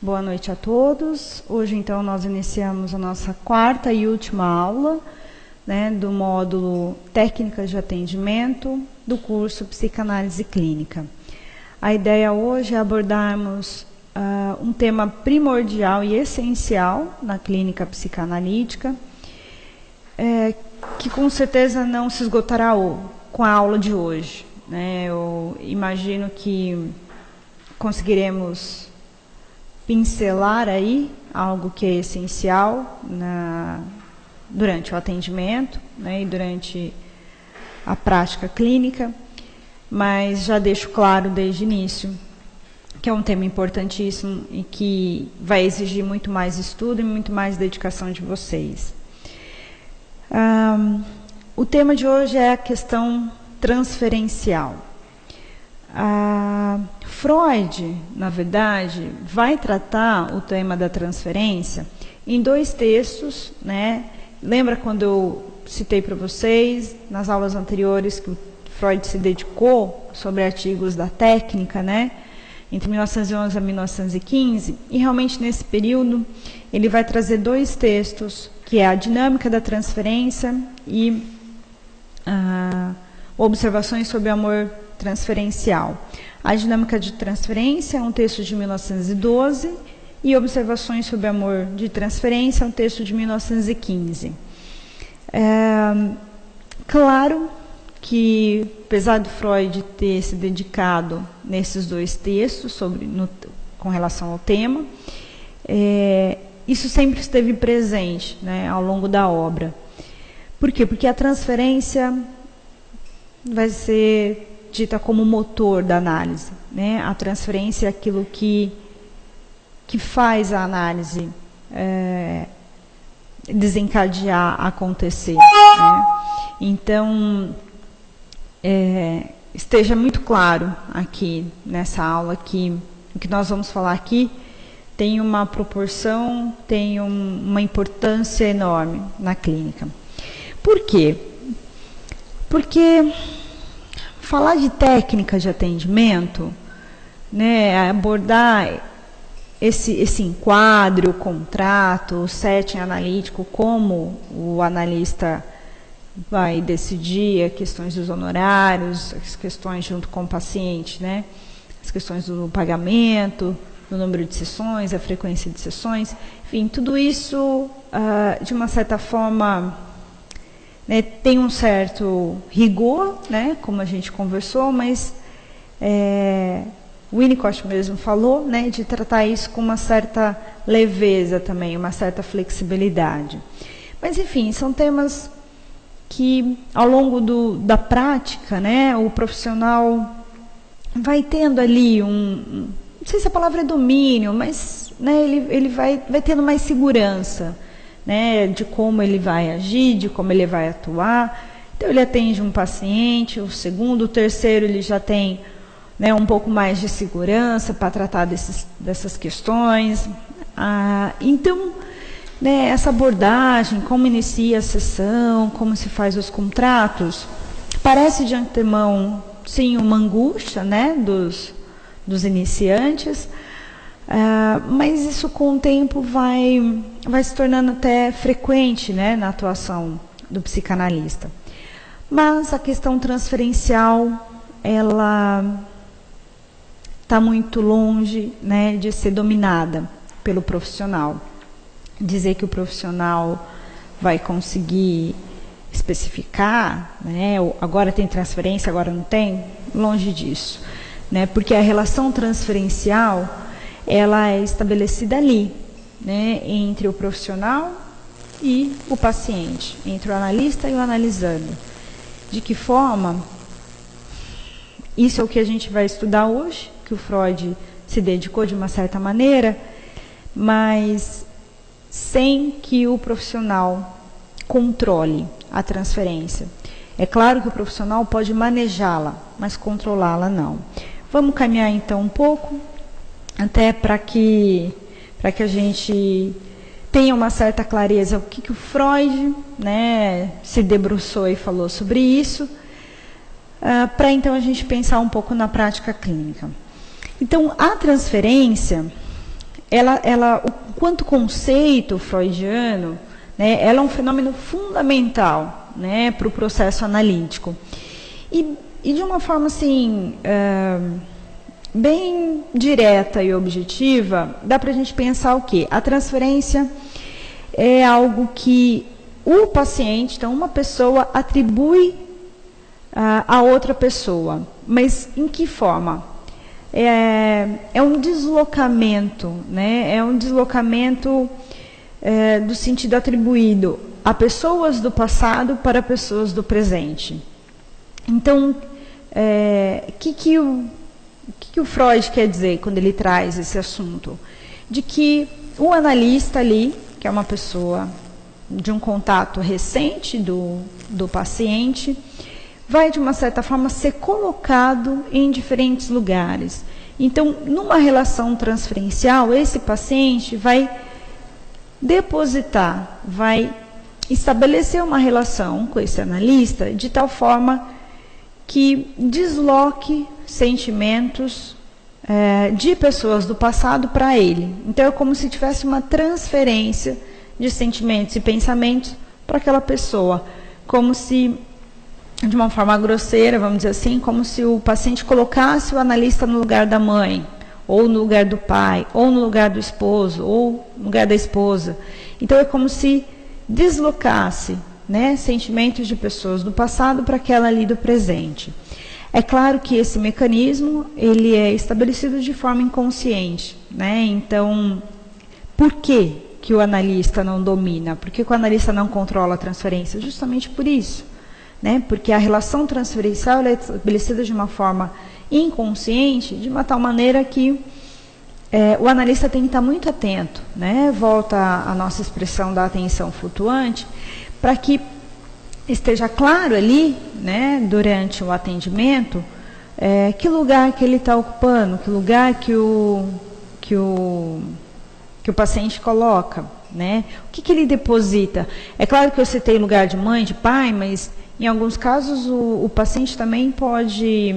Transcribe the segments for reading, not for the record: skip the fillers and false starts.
Boa noite a todos. Hoje, então, nós iniciamos a nossa quarta e última aula, do módulo Técnicas de Atendimento do curso Psicanálise Clínica. A ideia hoje é abordarmos um tema primordial e essencial na clínica psicanalítica, que com certeza não se esgotará com a aula de hoje. Eu imagino que conseguiremos pincelar aí algo que é essencial durante o atendimento, e durante a prática clínica, mas já deixo claro desde o início que é um tema importantíssimo e que vai exigir muito mais estudo e muito mais dedicação de vocês. O tema de hoje é a questão transferencial. Freud, na verdade, vai tratar o tema da transferência em dois textos, Lembra quando eu citei para vocês, nas aulas anteriores, que o Freud se dedicou sobre artigos da técnica, entre 1911 a 1915, e realmente nesse período ele vai trazer dois textos, que é a dinâmica da transferência e observações sobre o amor transferencial. A dinâmica de transferência é um texto de 1912 e observações sobre amor de transferência é um texto de 1915. Claro que, apesar do Freud ter se dedicado nesses dois textos com relação ao tema, isso sempre esteve presente ao longo da obra. Por quê? Porque a transferência vai ser dita como motor da análise. A transferência é aquilo que faz a análise desencadear, acontecer. Então, esteja muito claro aqui nessa aula que o que nós vamos falar aqui tem uma proporção, tem uma importância enorme na clínica. Por quê? Porque falar de técnica de atendimento, abordar esse enquadro, o contrato, o setting analítico, como o analista vai decidir as questões dos honorários, as questões junto com o paciente, as questões do pagamento, do número de sessões, a frequência de sessões, enfim, tudo isso, de uma certa forma, tem um certo rigor, como a gente conversou, mas o Winnicott mesmo falou, de tratar isso com uma certa leveza também, uma certa flexibilidade. Mas, enfim, são temas que, ao longo da prática, o profissional vai tendo ali não sei se a palavra é domínio, mas ele vai tendo mais segurança, de como ele vai agir, de como ele vai atuar. Então, ele atende um paciente, o segundo, o terceiro, ele já tem um pouco mais de segurança para tratar dessas questões. Então, essa abordagem, como inicia a sessão, como se faz os contratos, parece de antemão, sim, uma angústia dos iniciantes, mas isso com o tempo vai se tornando até frequente na atuação do psicanalista. Mas a questão transferencial, ela está muito longe de ser dominada pelo profissional. Dizer que o profissional vai conseguir especificar, agora tem transferência, agora não tem, longe disso. Porque a relação transferencial, ela é estabelecida ali, entre o profissional e o paciente, entre o analista e o analisando. De que forma? Isso é o que a gente vai estudar hoje, que o Freud se dedicou de uma certa maneira, mas sem que o profissional controle a transferência. É claro que o profissional pode manejá-la, mas controlá-la não. Vamos caminhar então um pouco, até para que a gente tenha uma certa clareza o que o Freud se debruçou e falou sobre isso, para então a gente pensar um pouco na prática clínica. Então, a transferência, quanto conceito freudiano, né, ela é um fenômeno fundamental, né, para o processo analítico. E de uma forma assim, bem direta e objetiva, dá para a gente pensar o quê? A transferência é algo que o paciente, então uma pessoa atribui a outra pessoa, mas em que forma? É um deslocamento, né? É um deslocamento do sentido atribuído a pessoas do passado para pessoas do presente. Então, o que o Freud quer dizer quando ele traz esse assunto? De que o analista ali, que é uma pessoa de um contato recente do paciente, vai, de uma certa forma, ser colocado em diferentes lugares. Então, numa relação transferencial, esse paciente vai depositar, vai estabelecer uma relação com esse analista de tal forma que desloque sentimentos de pessoas do passado para ele. Então, é como se tivesse uma transferência de sentimentos e pensamentos para aquela pessoa, como se, de uma forma grosseira, vamos dizer assim, como se o paciente colocasse o analista no lugar da mãe, ou no lugar do pai, ou no lugar do esposo, ou no lugar da esposa. Então, é como se deslocasse, né, sentimentos de pessoas do passado para aquela ali do presente. É claro que esse mecanismo ele é estabelecido de forma inconsciente, né? Então, por que o analista não domina? Por que o analista não controla a transferência? Justamente por isso, né? Porque a relação transferencial ela é estabelecida de uma forma inconsciente, de uma tal maneira que o analista tem que estar muito atento, né? Volta a nossa expressão da atenção flutuante, para que esteja claro ali, né, durante o atendimento, que lugar que ele está ocupando, que lugar que o paciente coloca, né? O que ele deposita. É claro que eu citei lugar de mãe, de pai, mas em alguns casos o paciente também pode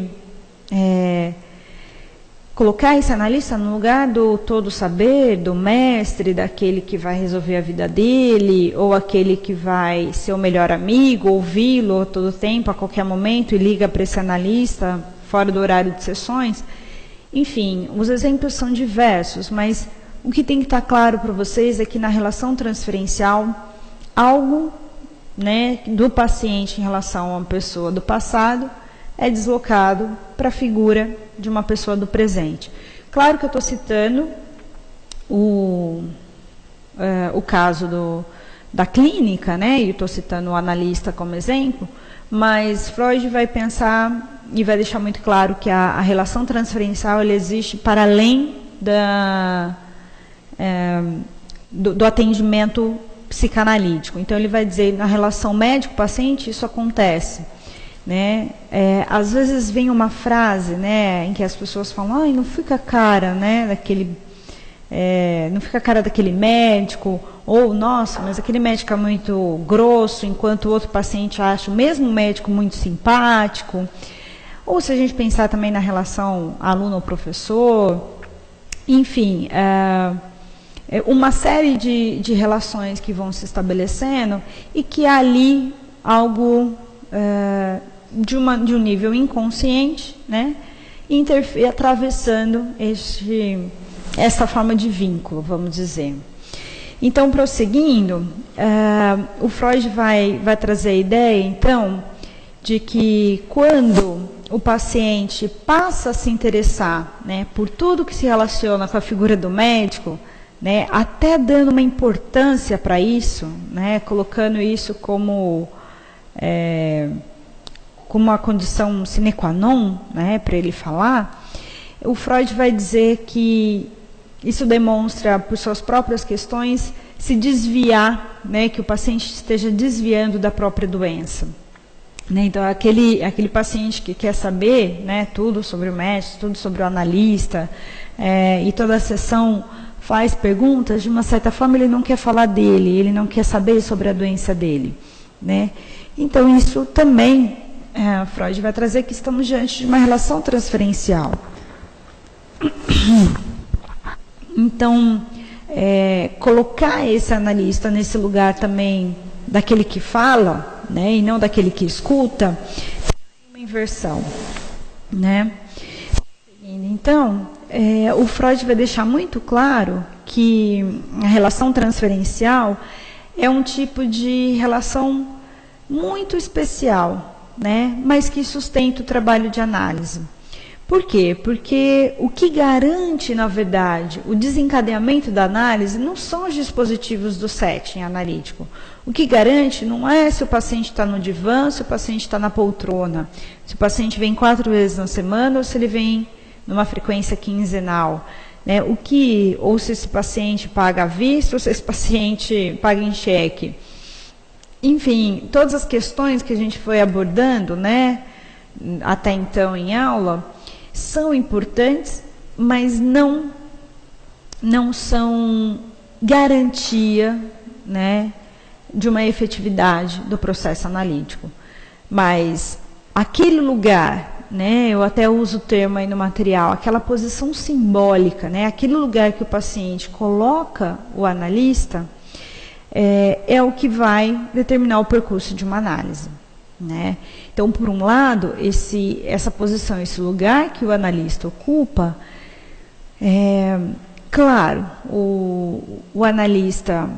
colocar esse analista no lugar do todo saber, do mestre, daquele que vai resolver a vida dele, ou aquele que vai ser o melhor amigo, ouvi-lo a todo tempo, a qualquer momento, e liga para esse analista fora do horário de sessões. Enfim, os exemplos são diversos, mas o que tem que estar claro para vocês é que na relação transferencial, algo, né, do paciente em relação a uma pessoa do passado é deslocado para a figura de uma pessoa do presente. Claro que eu estou citando o caso da clínica, né, e estou citando o analista como exemplo, mas Freud vai pensar e vai deixar muito claro que a relação transferencial ela existe para além do atendimento psicanalítico. Então, ele vai dizer, na relação médico-paciente, isso acontece. Né? Às vezes vem uma frase, né, em que as pessoas falam, ai, não fica a cara, né, não fica a cara daquele médico, ou, nossa, mas aquele médico é muito grosso, enquanto o outro paciente acha o mesmo médico muito simpático. Ou se a gente pensar também na relação aluno-professor, enfim, uma série de relações que vão se estabelecendo e que há ali algo de um nível inconsciente, né, atravessando essa forma de vínculo, vamos dizer. Então, prosseguindo, o Freud vai trazer a ideia, então, de que quando o paciente passa a se interessar, né, por tudo que se relaciona com a figura do médico, né, até dando uma importância para isso, né, colocando isso como uma condição sine qua non, né, para ele falar, o Freud vai dizer que isso demonstra, por suas próprias questões, se desviar, né, que o paciente esteja desviando da própria doença. Né, então, aquele paciente que quer saber, né, tudo sobre o médico, tudo sobre o analista, e toda a sessão faz perguntas, de uma certa forma ele não quer falar dele, ele não quer saber sobre a doença dele. Né? Então, isso também, Freud vai trazer que estamos diante de uma relação transferencial. Então, colocar esse analista nesse lugar também daquele que fala, né, e não daquele que escuta, uma inversão, né? Então, o Freud vai deixar muito claro que a relação transferencial é um tipo de relação muito especial, né, mas que sustenta o trabalho de análise. Por quê? Porque o que garante, na verdade, o desencadeamento da análise não são os dispositivos do setting analítico. O que garante não é se o paciente está no divã, se o paciente está na poltrona, se o paciente vem 4 vezes na semana ou se ele vem numa frequência quinzenal, né? Ou se esse paciente paga à vista ou se esse paciente paga em cheque. Enfim, todas as questões que a gente foi abordando, né, até então em aula, são importantes, mas não são garantia, né, de uma efetividade do processo analítico. Mas aquele lugar, né, eu até uso o termo aí no material, aquela posição simbólica, né, aquele lugar que o paciente coloca o analista, é o que vai determinar o percurso de uma análise, né? Então, por um lado, essa posição, esse lugar que o analista ocupa, claro, o analista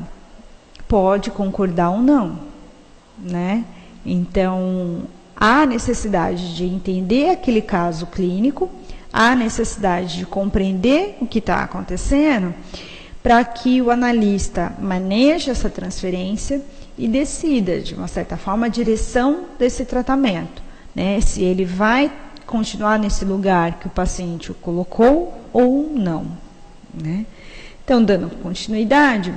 pode concordar ou não, né? Então, há necessidade de entender aquele caso clínico, há necessidade de compreender o que está acontecendo, para que o analista maneje essa transferência e decida, de uma certa forma, a direção desse tratamento, né? Se ele vai continuar nesse lugar que o paciente o colocou ou não, né? Então, dando continuidade,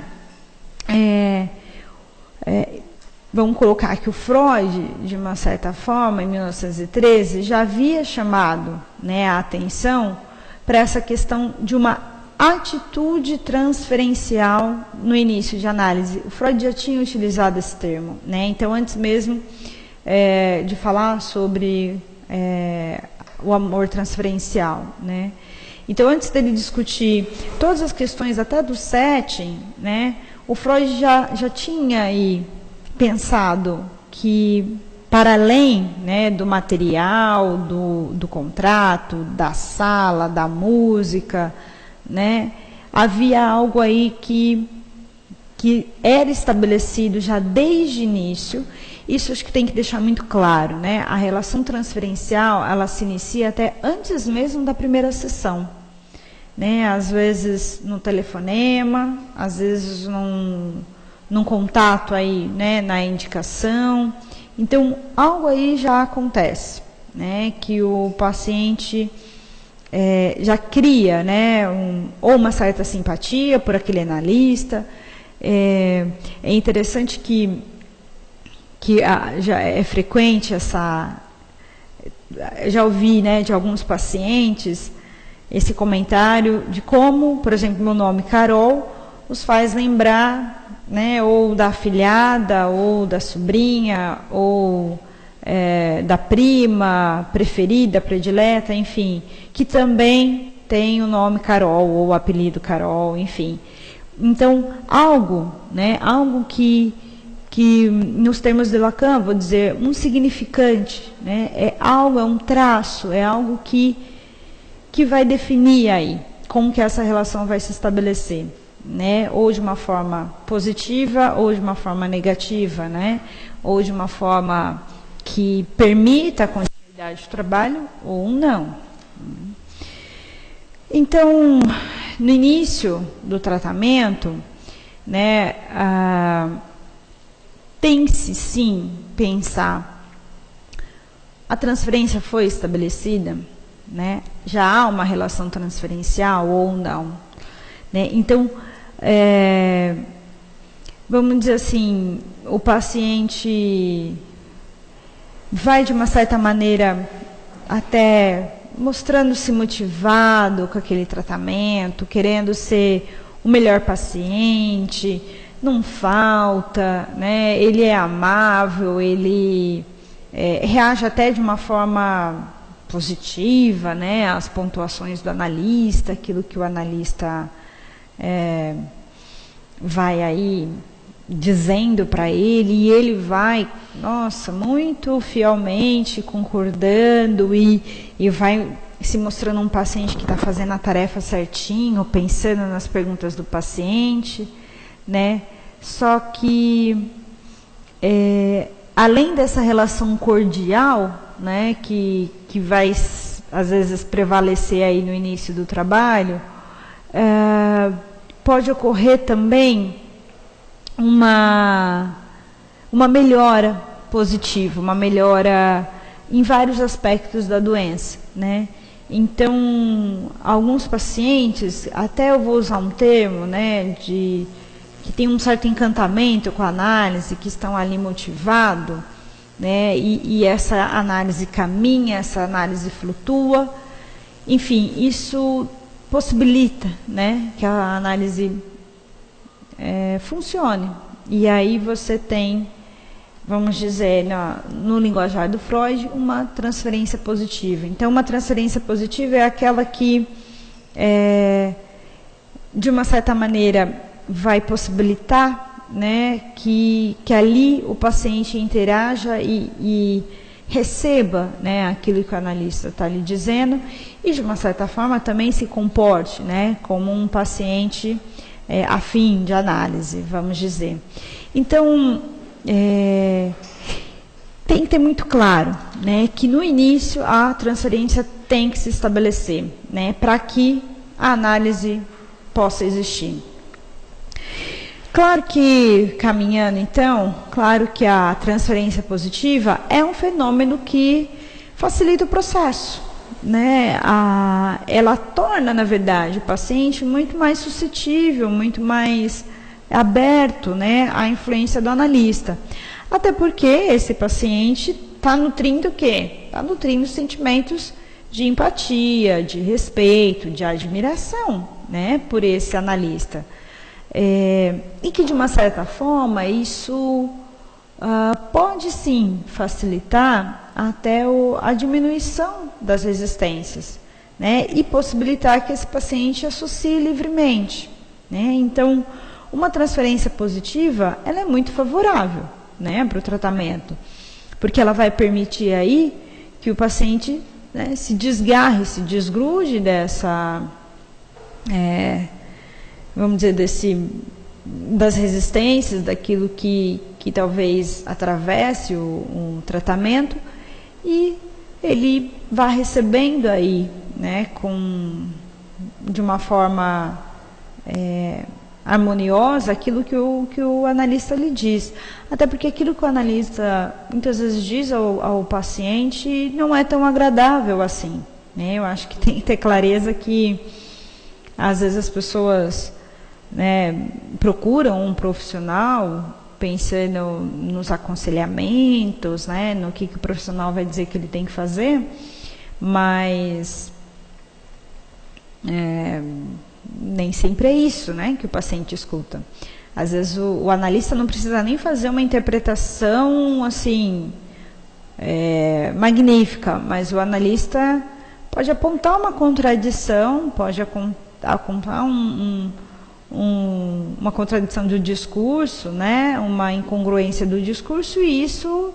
vamos colocar que o Freud, de uma certa forma, em 1913, já havia chamado, né, a atenção para essa questão de uma atitude transferencial no início de análise. O Freud já tinha utilizado esse termo, né? Então, antes mesmo de falar sobre o amor transferencial, né? Então, antes dele discutir todas as questões até do setting, né, o Freud já tinha aí pensado que, para além, né, do material, do contrato, da sala, da música, né, havia algo aí que era estabelecido já desde o início. Isso acho que tem que deixar muito claro, né? A relação transferencial, ela se inicia até antes mesmo da primeira sessão, né? Às vezes no telefonema, às vezes num contato aí, né, na indicação. Então, algo aí já acontece, né, que o paciente já cria, né, ou uma certa simpatia por aquele analista. É interessante que já é frequente já ouvi, né, de alguns pacientes esse comentário de como, por exemplo, meu nome Carol os faz lembrar, né, ou da afilhada, ou da sobrinha, ou da prima preferida, predileta, enfim, que também tem o nome Carol, ou o apelido Carol, enfim. Então, algo, né, algo que nos termos de Lacan, vou dizer, um significante, né, é um traço, é algo que vai definir aí como que essa relação vai se estabelecer, né, ou de uma forma positiva, ou de uma forma negativa, né, ou de uma forma que permita a continuidade do trabalho, ou não. Então, no início do tratamento, né, tem-se sim pensar, a transferência foi estabelecida, né, já há uma relação transferencial ou não, né? Então, vamos dizer assim, o paciente vai de uma certa maneira até mostrando-se motivado com aquele tratamento, querendo ser o melhor paciente, não falta, né? Ele é amável, ele reage até de uma forma positiva, né? As pontuações do analista, aquilo que o analista vai aí dizendo para ele, e ele vai, nossa, muito fielmente concordando e vai se mostrando um paciente que está fazendo a tarefa certinho, pensando nas perguntas do paciente, né? Só que, além dessa relação cordial, né, que vai, às vezes, prevalecer aí no início do trabalho, pode ocorrer também uma melhora positiva, uma melhora em vários aspectos da doença, né? Então, alguns pacientes, até eu vou usar um termo, né, que tem um certo encantamento com a análise, que estão ali motivados, né, e essa análise caminha, essa análise flutua, enfim, isso possibilita, né, que a análise funcione. E aí você tem, vamos dizer, no linguajar do Freud, uma transferência positiva. Então, uma transferência positiva é aquela que, de uma certa maneira, vai possibilitar, né, que ali o paciente interaja e receba, né, aquilo que o analista está lhe dizendo e, de uma certa forma, também se comporte, né, como um paciente afim de análise, vamos dizer. Então, tem que ter muito claro, né, que no início a transferência tem que se estabelecer, né, para que a análise possa existir. Claro que, caminhando então, claro que a transferência positiva é um fenômeno que facilita o processo, né? Ela torna, na verdade, o paciente muito mais suscetível, muito mais aberto, né, à influência do analista. Até porque esse paciente está nutrindo o quê? Está nutrindo sentimentos de empatia, de respeito, de admiração, né, por esse analista. E que, de uma certa forma, isso pode sim facilitar até a diminuição das resistências, né, e possibilitar que esse paciente associe livremente, né. Então, uma transferência positiva, ela é muito favorável, né, para o tratamento, porque ela vai permitir aí que o paciente, né, se desgarre, se desgrude dessa, vamos dizer, das resistências, daquilo que talvez atravesse um tratamento, e ele vai recebendo aí, né, de uma forma harmoniosa aquilo que o analista lhe diz. Até porque aquilo que o analista muitas vezes diz ao paciente não é tão agradável assim, né? Eu acho que tem que ter clareza que às vezes as pessoas, né, procuram um profissional pensando nos aconselhamentos, né, no que o profissional vai dizer que ele tem que fazer, mas nem sempre é isso, né, que o paciente escuta. Às vezes o analista não precisa nem fazer uma interpretação assim magnífica, mas o analista pode apontar uma contradição, pode apontar uma contradição do discurso, né, uma incongruência do discurso, e isso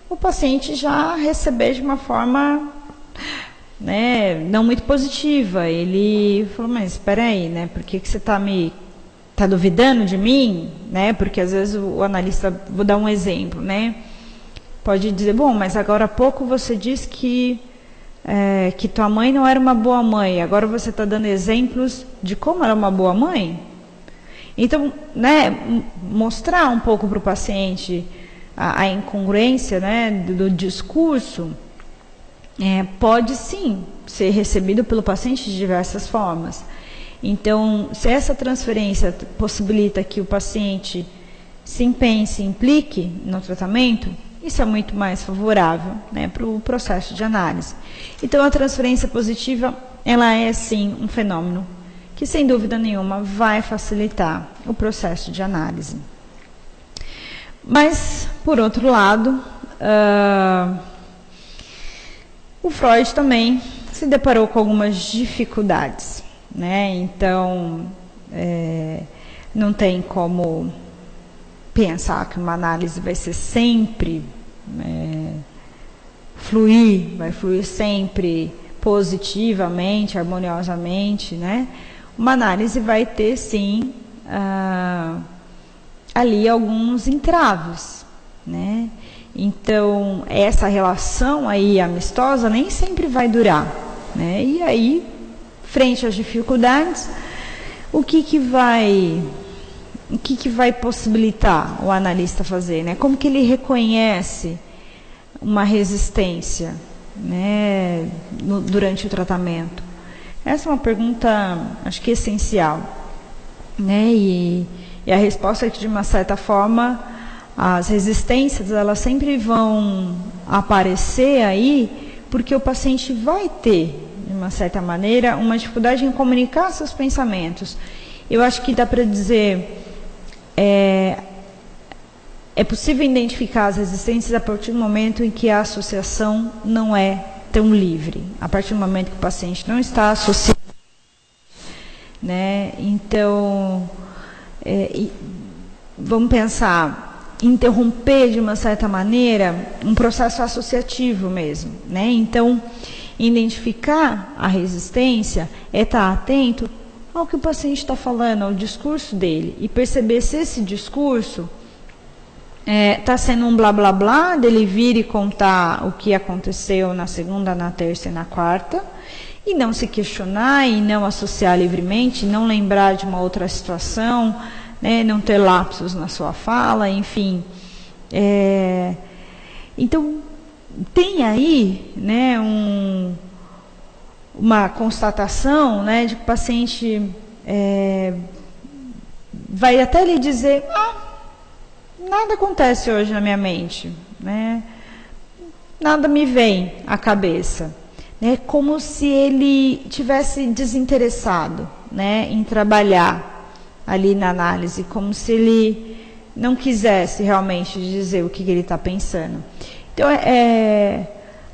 o paciente já receber de uma forma, né, não muito positiva. Ele falou, mas espera aí, né, por que você está duvidando de mim, né? Porque às vezes o analista, vou dar um exemplo, né, pode dizer, bom, mas agora há pouco você disse que tua mãe não era uma boa mãe, agora você está dando exemplos de como era uma boa mãe. Então, né, mostrar um pouco para o paciente a incongruência, né, do discurso, pode sim ser recebido pelo paciente de diversas formas. Então, se essa transferência possibilita que o paciente se empenhe, se implique no tratamento, isso é muito mais favorável, né, para o processo de análise. Então, a transferência positiva, ela é sim um fenômeno que, sem dúvida nenhuma, vai facilitar o processo de análise. Mas, por outro lado, o Freud também se deparou com algumas dificuldades, né? Então, não tem como pensar que uma análise vai ser sempre vai fluir sempre positivamente, harmoniosamente, né? Uma análise vai ter, sim, ali alguns entraves, né? Então, essa relação aí amistosa nem sempre vai durar, né? E aí, frente às dificuldades, o que vai possibilitar o analista fazer, né? Como que ele reconhece uma resistência, né, durante o tratamento? Essa é uma pergunta, acho que essencial, né? E a resposta é que, de uma certa forma, as resistências, elas sempre vão aparecer aí, porque o paciente vai ter, de uma certa maneira, uma dificuldade em comunicar seus pensamentos. Eu acho que dá para dizer, é possível identificar as resistências a partir do momento em que a associação não é tão livre, a partir do momento que o paciente não está associado, né? Então, vamos pensar, interromper de uma certa maneira um processo associativo mesmo, né? Então, identificar a resistência é estar atento ao que o paciente está falando, ao discurso dele, e perceber se esse discurso está sendo um blá blá blá, dele vir e contar o que aconteceu na segunda, na terça e na quarta, e não se questionar, e não associar livremente, não lembrar de uma outra situação, né, não ter lapsos na sua fala, enfim. Então, tem aí, né, uma constatação, né, de que o paciente vai até lhe dizer: nada acontece hoje na minha mente, né? Nada me vem à cabeça, né? Como se ele tivesse desinteressado, né, em trabalhar ali na análise, como se ele não quisesse realmente dizer o que ele está pensando. Então,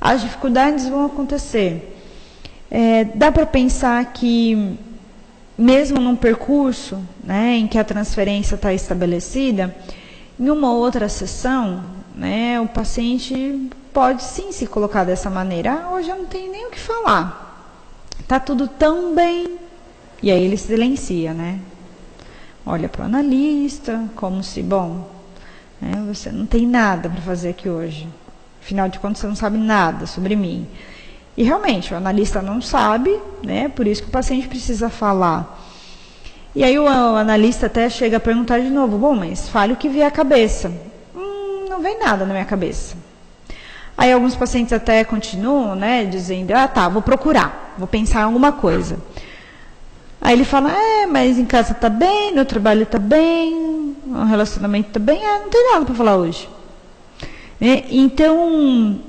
as dificuldades vão acontecer. Dá para pensar que, mesmo num percurso, né, em que a transferência está estabelecida, em uma outra sessão, né, o paciente pode sim se colocar dessa maneira: hoje eu não tenho nem o que falar, está tudo tão bem. E aí ele silencia, né? Olha para o analista, como se, você não tem nada para fazer aqui hoje. Afinal de contas, você não sabe nada sobre mim. E realmente, o analista não sabe, né? Por isso que o paciente precisa falar. E aí o analista até chega a perguntar de novo: mas fale o que vier à cabeça. Não vem nada na minha cabeça. Aí alguns pacientes até continuam, né, dizendo: vou procurar, vou pensar em alguma coisa. Aí ele fala: mas em casa está bem, no trabalho está bem, o relacionamento está bem, não tem nada para falar hoje. Então,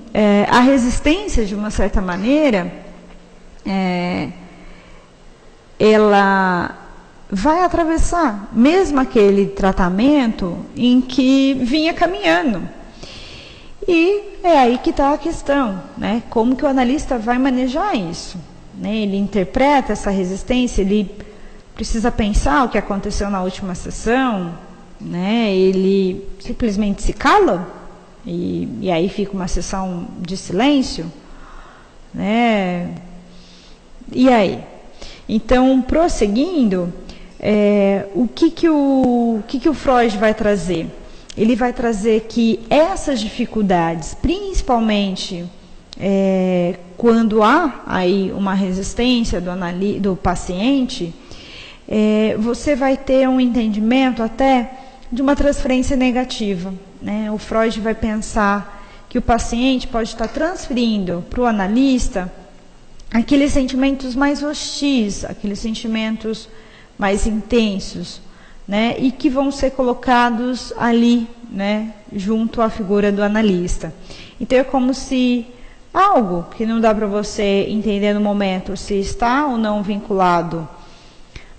a resistência, de uma certa maneira, ela vai atravessar mesmo aquele tratamento em que vinha caminhando. E é aí que está a questão, né? Como que o analista vai manejar isso, né? Ele interpreta essa resistência, ele precisa pensar o que aconteceu na última sessão, né? Ele simplesmente se cala e aí fica uma sessão de silêncio, né? E aí? Então, prosseguindo, o que o Freud vai trazer? Ele vai trazer que essas dificuldades, principalmente quando há aí uma resistência do paciente, você vai ter um entendimento até de uma transferência negativa, né? O Freud vai pensar que o paciente pode estar transferindo para o analista aqueles sentimentos mais hostis, aqueles sentimentos mais intensos, né, e que vão ser colocados ali, né, junto à figura do analista. Então, é como se algo que não dá para você entender no momento se está ou não vinculado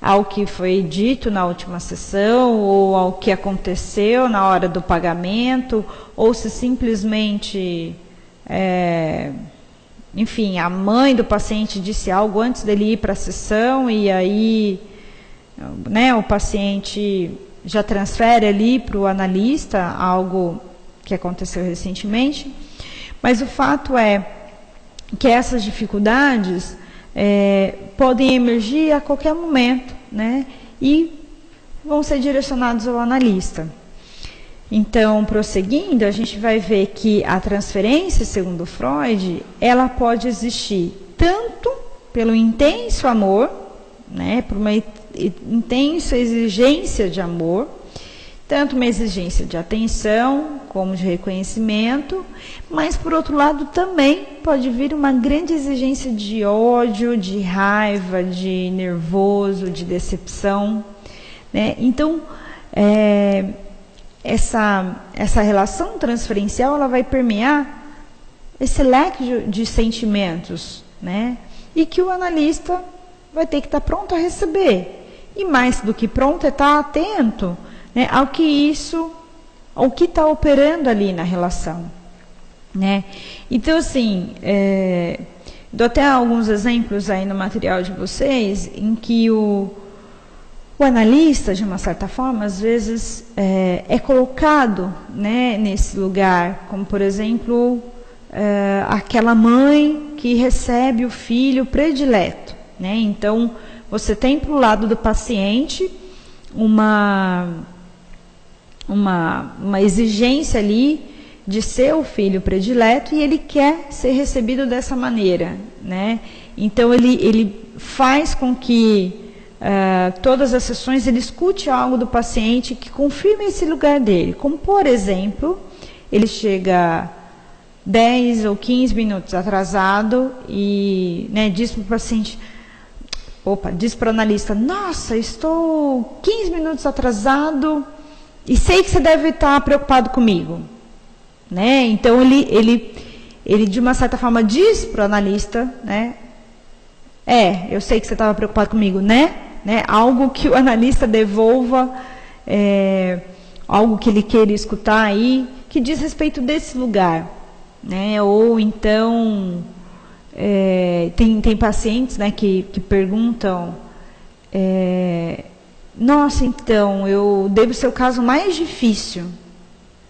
ao que foi dito na última sessão, ou ao que aconteceu na hora do pagamento, ou se simplesmente, enfim, a mãe do paciente disse algo antes dele ir para a sessão, e aí né, o paciente já transfere ali para o analista algo que aconteceu recentemente, mas o fato é que essas dificuldades podem emergir a qualquer momento, né, e vão ser direcionados ao analista. Então, prosseguindo, a gente vai ver que a transferência, segundo Freud, ela pode existir tanto pelo intenso amor, né, por uma intensa exigência de amor, tanto uma exigência de atenção como de reconhecimento, mas por outro lado também pode vir uma grande exigência de ódio, de raiva, de nervoso, de decepção, né? Então, essa relação transferencial ela vai permear esse leque de sentimentos, né? E que o analista vai ter que estar pronto a receber. E mais do que pronto é estar atento, né, ao que está operando ali na relação, né? Então, assim, dou até alguns exemplos aí no material de vocês, em que o analista, de uma certa forma, às vezes é colocado, né, nesse lugar, como, por exemplo, aquela mãe que recebe o filho predileto, né? Então, você tem para o lado do paciente uma exigência ali de ser o filho predileto e ele quer ser recebido dessa maneira, né? Então, ele faz com que todas as sessões ele escute algo do paciente que confirme esse lugar dele, como, por exemplo, ele chega 10 ou 15 minutos atrasado e, né, diz para o paciente... diz para o analista, nossa, estou 15 minutos atrasado e sei que você deve estar preocupado comigo, né? Então, ele de uma certa forma diz para o analista, né? Eu sei que você estava preocupado comigo, né? Algo que o analista devolva, algo que ele queira escutar aí, que diz respeito desse lugar, né? Ou então... tem pacientes, né, que perguntam, nossa, então, eu devo ser o caso mais difícil,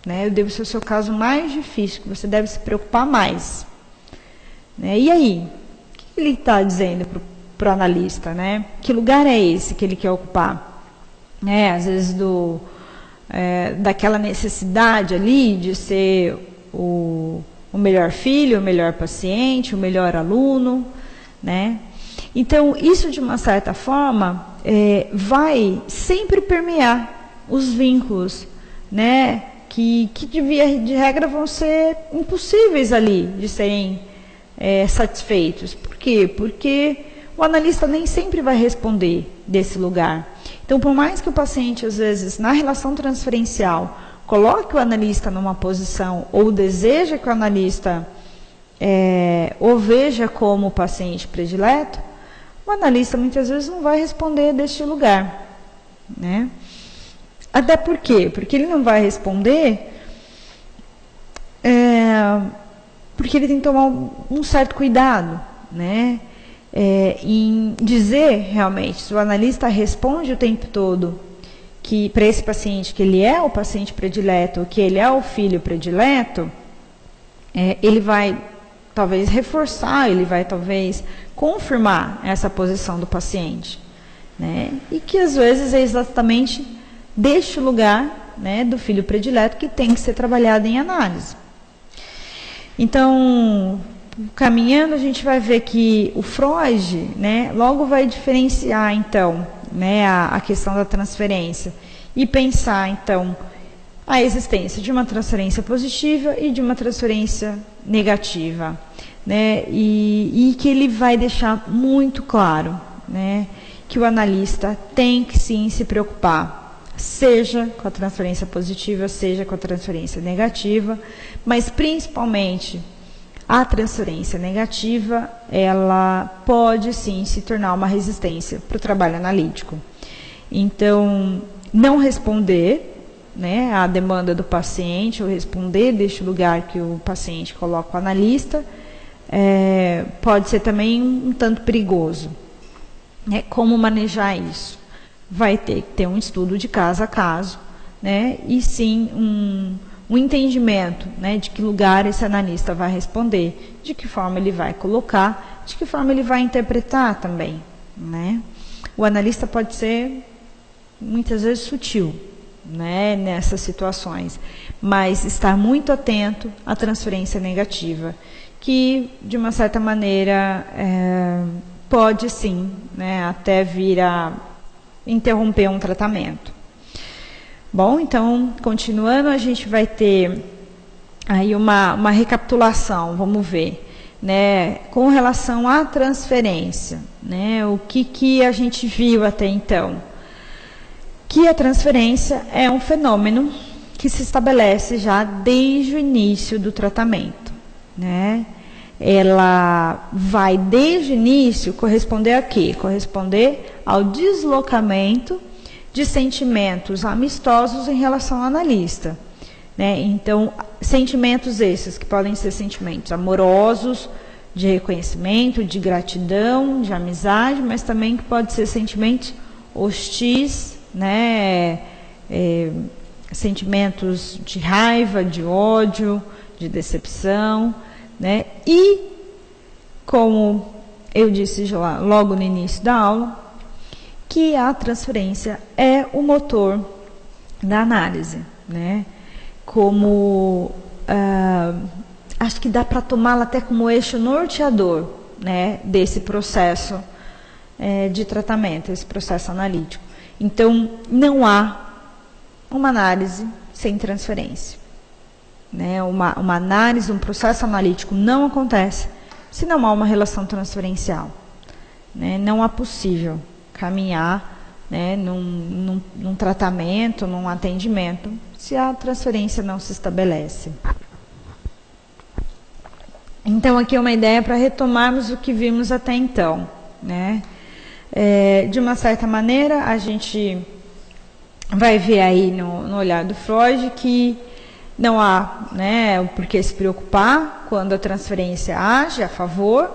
né? Eu devo ser o seu caso mais difícil, que você deve se preocupar mais, né? E aí, o que ele está dizendo para o analista, né? Que lugar é esse que ele quer ocupar? Às vezes daquela necessidade ali de ser o melhor filho, o melhor paciente, o melhor aluno, né? Então, isso, de uma certa forma, vai sempre permear os vínculos, né? Que de via de regra vão ser impossíveis ali de serem satisfeitos. Por quê? Porque o analista nem sempre vai responder desse lugar. Então, por mais que o paciente, às vezes, na relação transferencial, coloque o analista numa posição ou deseja que o analista o veja como o paciente predileto, o analista muitas vezes não vai responder deste lugar, né? Até por quê? Porque ele não vai responder porque ele tem que tomar um certo cuidado, né? Em dizer realmente, se o analista responde o tempo todo que para esse paciente que ele é o paciente predileto, que ele é o filho predileto, ele vai talvez reforçar, ele vai talvez confirmar essa posição do paciente, né? E que às vezes é exatamente deste lugar, né, do filho predileto que tem que ser trabalhado em análise. Então, caminhando, a gente vai ver que o Freud, né, logo vai diferenciar, então, né, a questão da transferência e pensar, então, a existência de uma transferência positiva e de uma transferência negativa, né, e que ele vai deixar muito claro, né, que o analista tem que sim se preocupar, seja com a transferência positiva, seja com a transferência negativa, mas principalmente a transferência negativa, ela pode sim se tornar uma resistência para o trabalho analítico. Então, não responder, né, à demanda do paciente, ou responder deste lugar que o paciente coloca o analista, pode ser também um tanto perigoso. Como manejar isso? vai ter que ter um estudo de caso a caso, né? E sim um entendimento, né, de que lugar esse analista vai responder, de que forma ele vai colocar, de que forma ele vai interpretar também, né? O analista pode ser muitas vezes sutil, né, nessas situações, mas estar muito atento à transferência negativa, que de uma certa maneira pode sim, né, até vir a interromper um tratamento. Bom, então, continuando, a gente vai ter aí uma recapitulação, vamos ver, né, com relação à transferência, né, o que a gente viu até então. Que a transferência é um fenômeno que se estabelece já desde o início do tratamento, né? Ela vai desde o início corresponder a quê? Corresponder ao deslocamento de sentimentos amistosos em relação ao analista, né? Então, sentimentos esses que podem ser sentimentos amorosos, de reconhecimento, de gratidão, de amizade, mas também que pode ser sentimentos hostis, né, sentimentos de raiva, de ódio, de decepção, né, e como eu disse já logo no início da aula, que a transferência é o motor da análise, né, como acho que dá para tomá-la até como eixo norteador, né, desse processo de tratamento, esse processo analítico. Então, não há uma análise sem transferência, né? Uma análise, um processo analítico não acontece se não há uma relação transferencial, né? Não há possível caminhar, né, num tratamento, num atendimento, se a transferência não se estabelece. Então, aqui é uma ideia para retomarmos o que vimos até então, né? De uma certa maneira, a gente vai ver aí no olhar do Freud que não há, né, o porquê se preocupar quando a transferência age a favor,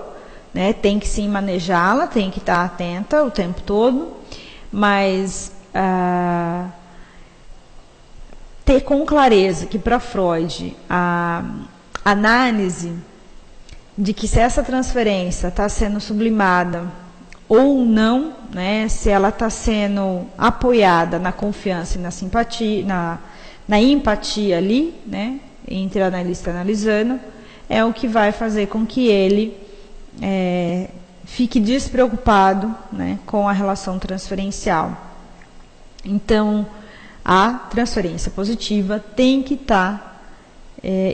né, tem que sim manejá-la, tem que estar atenta o tempo todo, mas ter com clareza que para Freud a análise de que se essa transferência está sendo sublimada ou não, né, se ela está sendo apoiada na confiança e na simpatia, na empatia ali, né, entre analista e analisando, é o que vai fazer com que ele fique despreocupado, né, com a relação transferencial. Então, a transferência positiva tem que estar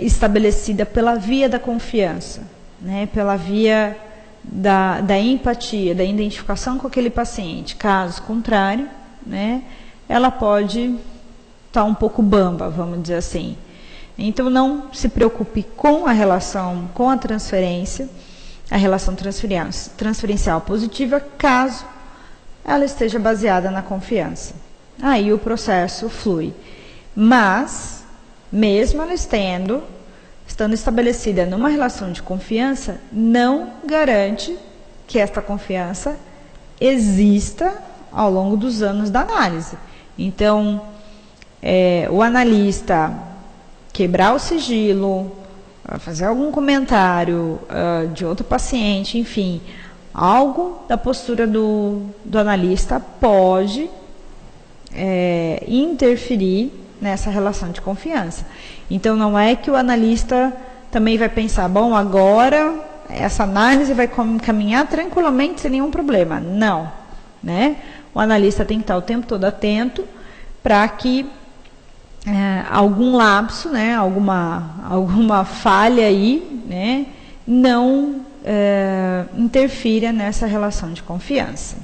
estabelecida pela via da confiança, né, pela via da empatia, da identificação com aquele paciente. Caso contrário, né, ela pode estar um pouco bamba, vamos dizer assim. Então, não se preocupe com a relação, com a transferência, a relação transferencial positiva, caso ela esteja baseada na confiança. Aí o processo flui. Mas, mesmo ela estando estabelecida numa relação de confiança, não garante que esta confiança exista ao longo dos anos da análise. Então, o analista quebrar o sigilo, fazer algum comentário de outro paciente, enfim, algo da postura do analista pode interferir nessa relação de confiança. Então, não é que o analista também vai pensar, bom, agora essa análise vai caminhar tranquilamente sem nenhum problema. Não, né? O analista tem que estar o tempo todo atento para que algum lapso, né, alguma falha aí, né, não interfira nessa relação de confiança.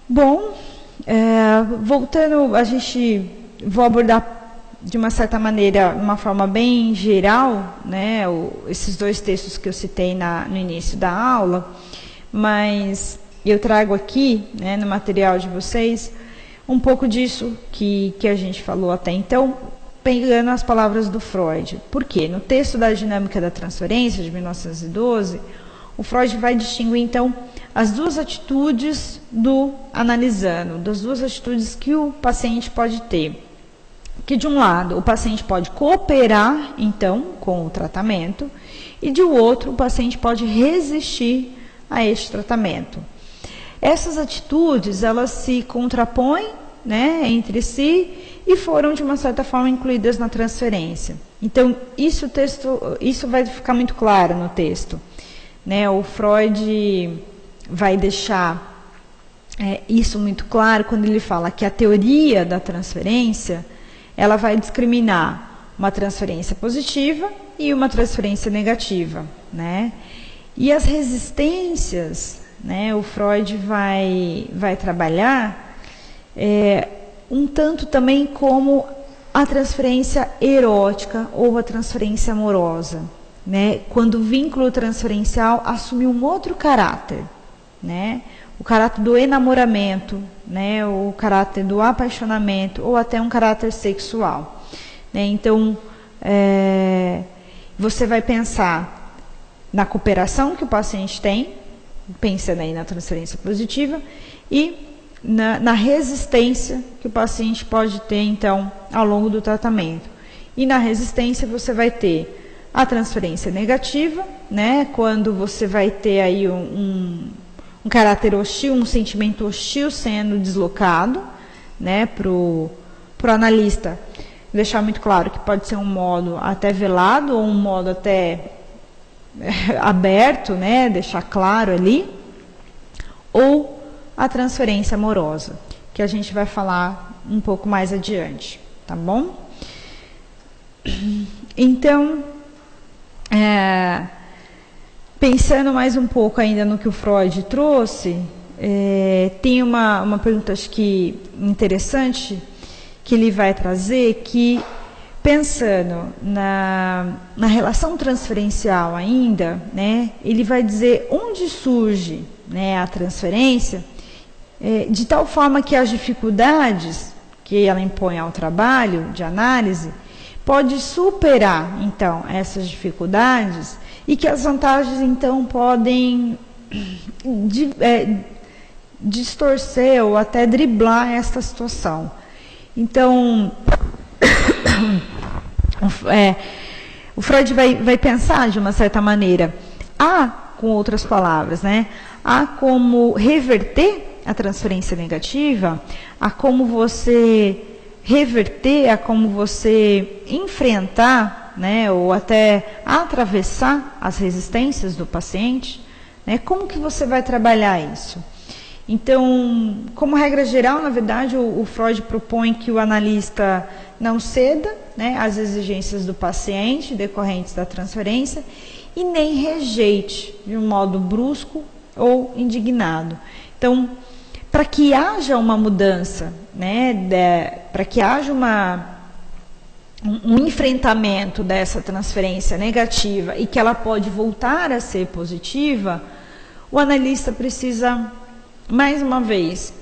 Bom, voltando, vou abordar de uma certa maneira, de uma forma bem geral, né, esses dois textos que eu citei no início da aula, mas eu trago aqui, né, no material de vocês, um pouco disso que a gente falou até então, pegando as palavras do Freud. Por quê? No texto da Dinâmica da Transferência, de 1912, o Freud vai distinguir, então, as duas atitudes do analisando, das duas atitudes que o paciente pode ter. Que, de um lado, o paciente pode cooperar, então, com o tratamento, e, de outro, o paciente pode resistir a este tratamento. Essas atitudes, elas se contrapõem, né, entre si e foram, de uma certa forma, incluídas na transferência. Então, isso vai ficar muito claro no texto, né? O Freud vai deixar isso muito claro quando ele fala que a teoria da transferência, ela vai discriminar uma transferência positiva e uma transferência negativa, né? E as resistências, né, o Freud vai trabalhar um tanto também como a transferência erótica ou a transferência amorosa, né? Quando o vínculo transferencial assume um outro caráter, né? O caráter do enamoramento, né? O caráter do apaixonamento ou até um caráter sexual, né? Então, você vai pensar na cooperação que o paciente tem, pensando aí na transferência positiva, e na resistência que o paciente pode ter, então, ao longo do tratamento. E na resistência você vai ter a transferência negativa, né, quando você vai ter aí um caráter hostil, um sentimento hostil sendo deslocado, né, pro analista deixar muito claro que pode ser um modo até velado ou um modo até aberto, né, deixar claro ali, ou a transferência amorosa, que a gente vai falar um pouco mais adiante, tá bom? Então, pensando mais um pouco ainda no que o Freud trouxe, tem uma pergunta, acho que interessante, que ele vai trazer, que pensando na relação transferencial ainda, né, ele vai dizer onde surge, né, a transferência, de tal forma que as dificuldades que ela impõe ao trabalho de análise pode superar, então, essas dificuldades e que as vantagens, então, podem distorcer ou até driblar esta situação. Então, o Freud vai pensar, de uma certa maneira, com outras palavras, né, há como reverter a transferência negativa, há como você reverter, há como você enfrentar, né, ou até atravessar as resistências do paciente, né, como que você vai trabalhar isso? Então, como regra geral, na verdade, o Freud propõe que o analista não ceda, né, às exigências do paciente decorrentes da transferência e nem rejeite de um modo brusco ou indignado. Então, para que haja uma mudança, né, para que haja um enfrentamento dessa transferência negativa e que ela pode voltar a ser positiva, o analista precisa, mais uma vez,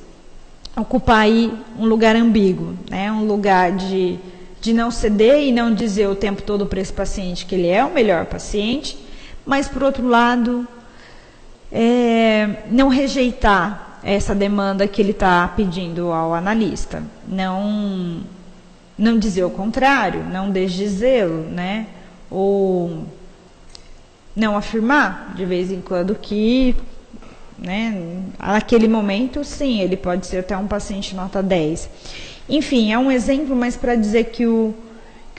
ocupar aí um lugar ambíguo, né, um lugar de não ceder e não dizer o tempo todo para esse paciente que ele é o melhor paciente, mas, por outro lado, não rejeitar essa demanda que ele está pedindo ao analista. Não dizer o contrário, não desdizê-lo, né? Ou não afirmar de vez em quando que, né, naquele momento, sim, ele pode ser até um paciente nota 10. Enfim, é um exemplo, mas para dizer que o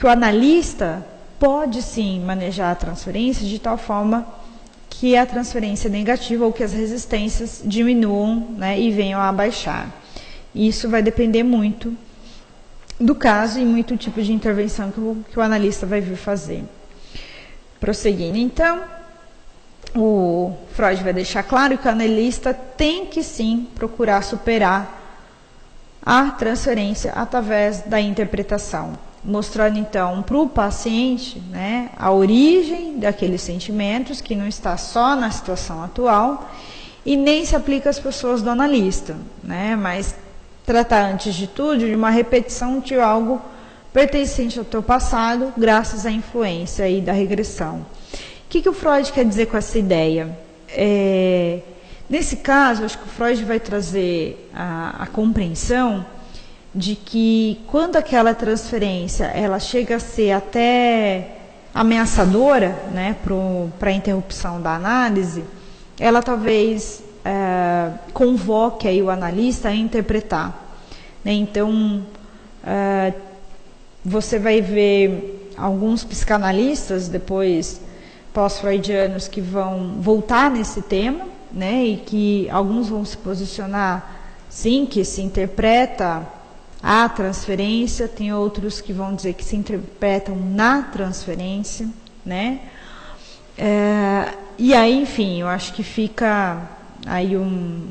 analista pode sim manejar a transferência de tal forma que a transferência negativa ou que as resistências diminuam, né, e venham a baixar. Isso vai depender muito do caso e muito tipo de intervenção que o analista vai vir fazer. Prosseguindo, então, o Freud vai deixar claro que o analista tem que sim procurar superar a transferência através da interpretação, mostrando então para o paciente, né, a origem daqueles sentimentos, que não está só na situação atual e nem se aplica às pessoas do analista, né, mas tratar antes de tudo de uma repetição de algo pertencente ao teu passado, graças à influência aí da regressão. O que o Freud quer dizer com essa ideia? nesse caso, acho que o Freud vai trazer a compreensão de que quando aquela transferência ela chega a ser até ameaçadora, né, para a interrupção da análise, ela talvez convoque aí o analista a interpretar, né? Então, você vai ver alguns psicanalistas depois pós-freudianos que vão voltar nesse tema, né, e que alguns vão se posicionar sim, que se interpreta a transferência, tem outros que vão dizer que se interpretam na transferência, né? E aí, enfim, eu acho que fica aí um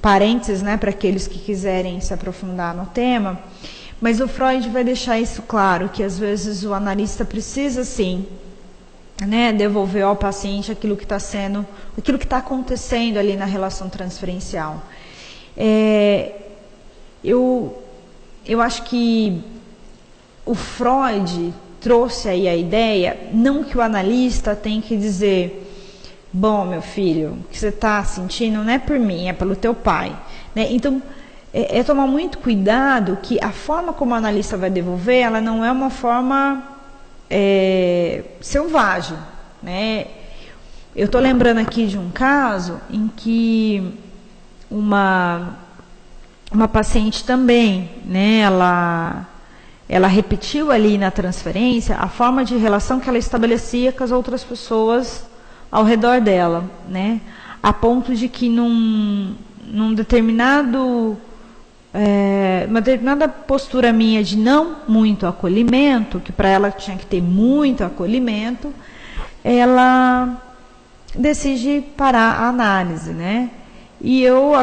parênteses, né, para aqueles que quiserem se aprofundar no tema, mas o Freud vai deixar isso claro, que às vezes o analista precisa, sim, né, devolver ao paciente aquilo que está acontecendo ali na relação transferencial. Eu acho que o Freud trouxe aí a ideia, não que o analista tem que dizer, bom, meu filho, o que você está sentindo não é por mim, é pelo teu pai, né? Então, tomar muito cuidado que a forma como o analista vai devolver, ela não é uma forma selvagem, né? Eu estou lembrando aqui de um caso em que uma paciente também, né, ela repetiu ali na transferência a forma de relação que ela estabelecia com as outras pessoas ao redor dela, né, a ponto de que numa determinada postura minha de não muito acolhimento, que para ela tinha que ter muito acolhimento, ela decide parar a análise, né, e eu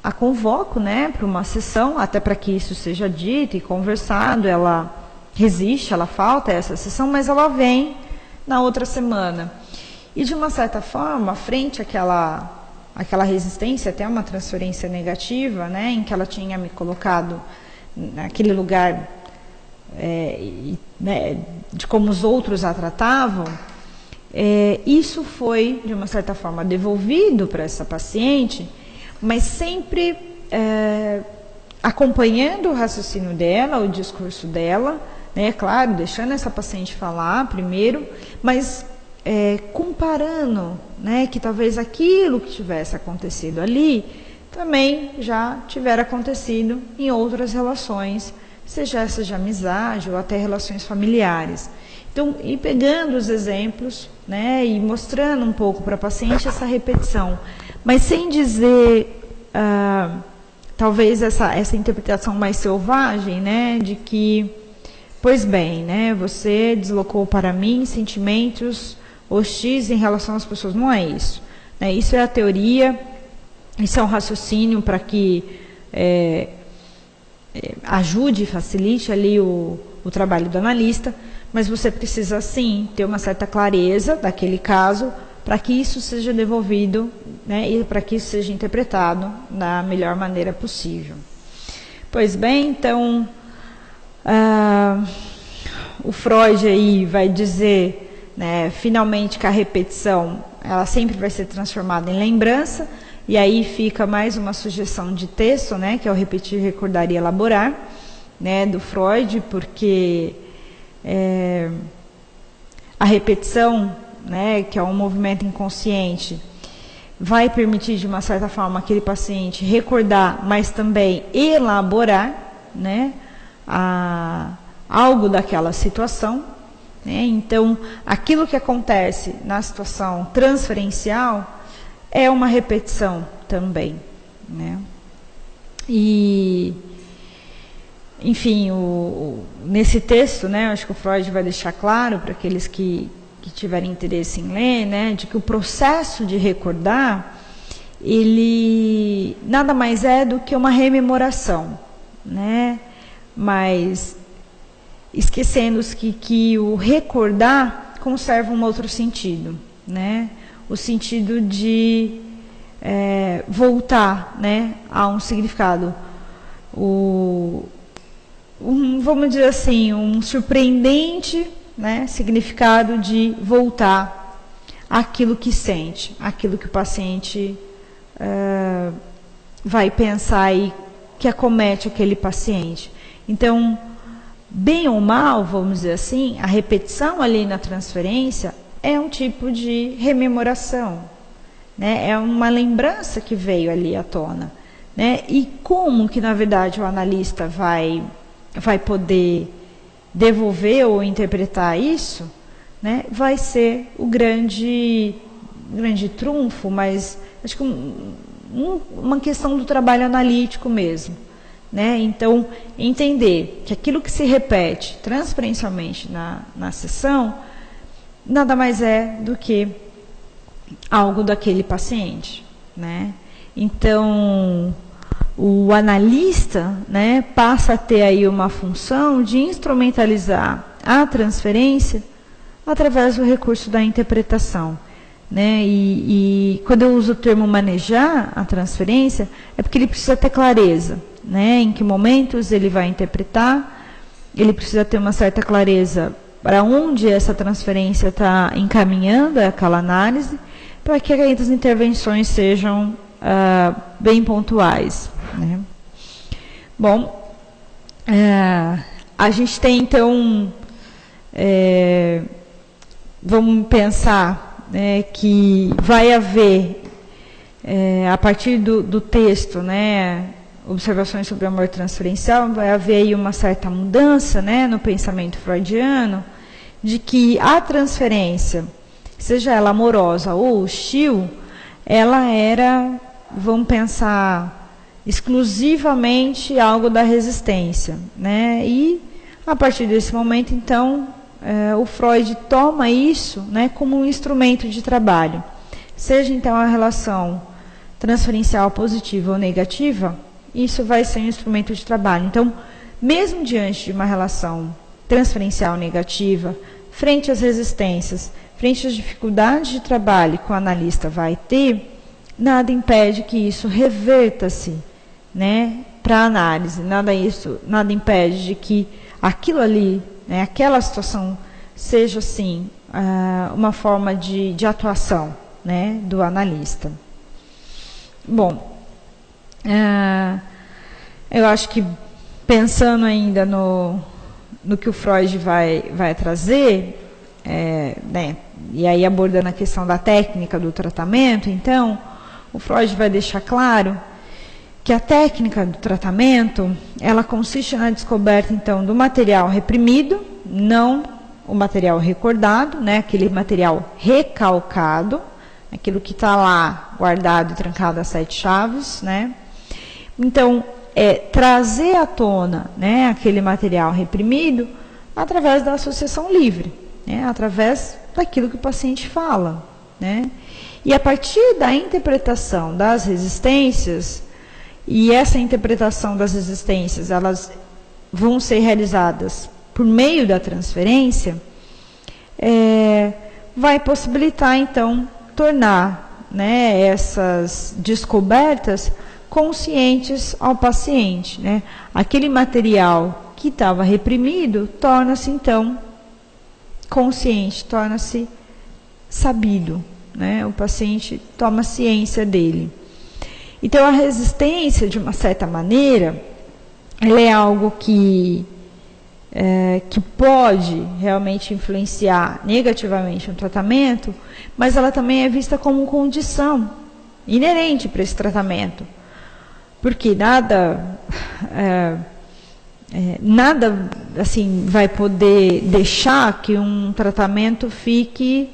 a convoco, né, para uma sessão, até para que isso seja dito e conversado. Ela resiste, ela falta essa sessão, mas ela vem na outra semana. E de uma certa forma, frente àquela resistência, até uma transferência negativa, né, em que ela tinha me colocado naquele lugar né, de como os outros a tratavam, isso foi, de uma certa forma, devolvido para essa paciente, mas sempre acompanhando o raciocínio dela, o discurso dela, né, claro, deixando essa paciente falar primeiro, mas comparando, né, que talvez aquilo que tivesse acontecido ali também já tivera acontecido em outras relações, seja essas de amizade ou até relações familiares. Então, ir pegando os exemplos, né, e mostrando um pouco para a paciente essa repetição, mas sem dizer, talvez essa interpretação mais selvagem, né, de que, pois bem, né, você deslocou para mim sentimentos hostis em relação às pessoas. Não é isso, né, isso é a teoria, isso é um raciocínio para que ajude e facilite ali o trabalho do analista, mas você precisa, sim, ter uma certa clareza daquele caso para que isso seja devolvido, né, e para que isso seja interpretado da melhor maneira possível. Pois bem, então, o Freud aí vai dizer, né, finalmente, que a repetição ela sempre vai ser transformada em lembrança, e aí fica mais uma sugestão de texto, né, que é o repetir, recordar e elaborar, né, do Freud, porque a repetição, né, que é um movimento inconsciente, vai permitir, de uma certa forma, aquele paciente recordar, mas também elaborar, né, algo daquela situação, né? Então, aquilo que acontece na situação transferencial é uma repetição também, né? E, enfim, nesse texto, né, acho que o Freud vai deixar claro para aqueles que tiverem interesse em ler, né, de que o processo de recordar, ele nada mais é do que uma rememoração, né, mas esquecendo-se que o recordar conserva um outro sentido, né, o sentido de voltar, né, a um significado, vamos dizer assim, um surpreendente, né, significado de voltar aquilo que sente, aquilo que o paciente vai pensar aí que acomete aquele paciente. Então, bem ou mal, vamos dizer assim, a repetição ali na transferência é um tipo de rememoração, né? É uma lembrança que veio ali à tona, né? E como que, na verdade, o analista vai poder devolver ou interpretar isso, né? Vai ser o grande trunfo, mas acho que uma questão do trabalho analítico mesmo, né? Então, entender que aquilo que se repete transferencialmente na sessão nada mais é do que algo daquele paciente, né? Então, o analista, né, passa a ter aí uma função de instrumentalizar a transferência através do recurso da interpretação, né? E quando eu uso o termo manejar a transferência, é porque ele precisa ter clareza, né? Em que momentos ele vai interpretar, ele precisa ter uma certa clareza para onde essa transferência está encaminhando aquela análise, para que as intervenções sejam bem pontuais, né? Bom, a gente tem então, vamos pensar, né, que vai haver, a partir do texto, né, observações sobre o amor transferencial, vai haver aí uma certa mudança, né, no pensamento freudiano, de que a transferência, seja ela amorosa ou hostil, ela era, vamos pensar, exclusivamente algo da resistência, né? E a partir desse momento, então, o Freud toma isso, né, como um instrumento de trabalho. Seja então a relação transferencial positiva ou negativa, isso vai ser um instrumento de trabalho. Então, mesmo diante de uma relação transferencial negativa, frente às resistências, frente às dificuldades de trabalho que o analista vai ter, nada impede que isso reverta-se, né, para a análise. Nada impede de que aquilo ali, né, aquela situação seja, assim, uma forma de atuação, né, do analista. Bom, eu acho que, pensando ainda no que o Freud vai trazer, né, e aí abordando a questão da técnica do tratamento, então, o Freud vai deixar claro que a técnica do tratamento, ela consiste na descoberta, então, do material reprimido, não o material recordado, né, aquele material recalcado, aquilo que está lá guardado e trancado a 7 chaves, né. Então, trazer à tona, né, aquele material reprimido através da associação livre, né, através daquilo que o paciente fala, né. E a partir da interpretação das resistências, e essa interpretação das resistências, elas vão ser realizadas por meio da transferência, vai possibilitar, então, tornar, né, essas descobertas conscientes ao paciente, né? Aquele material que estava reprimido torna-se, então, consciente, torna-se sabido, né? O paciente toma ciência dele. Então, a resistência, de uma certa maneira, ela é algo que pode realmente influenciar negativamente no tratamento, mas ela também é vista como condição inerente para esse tratamento. Porque nada assim vai poder deixar que um tratamento fique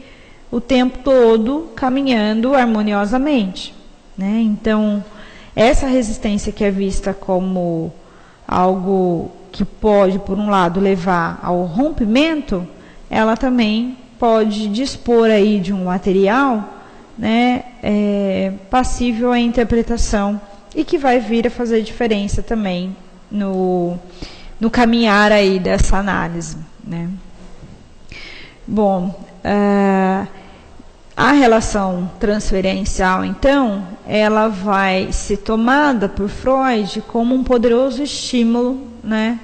o tempo todo caminhando harmoniosamente, né? Então, essa resistência que é vista como algo que pode, por um lado, levar ao rompimento, ela também pode dispor aí de um material, né, passível à interpretação, e que vai vir a fazer diferença também no caminhar aí dessa análise, né? Bom, a relação transferencial, então, ela vai ser tomada por Freud como um poderoso estímulo, né,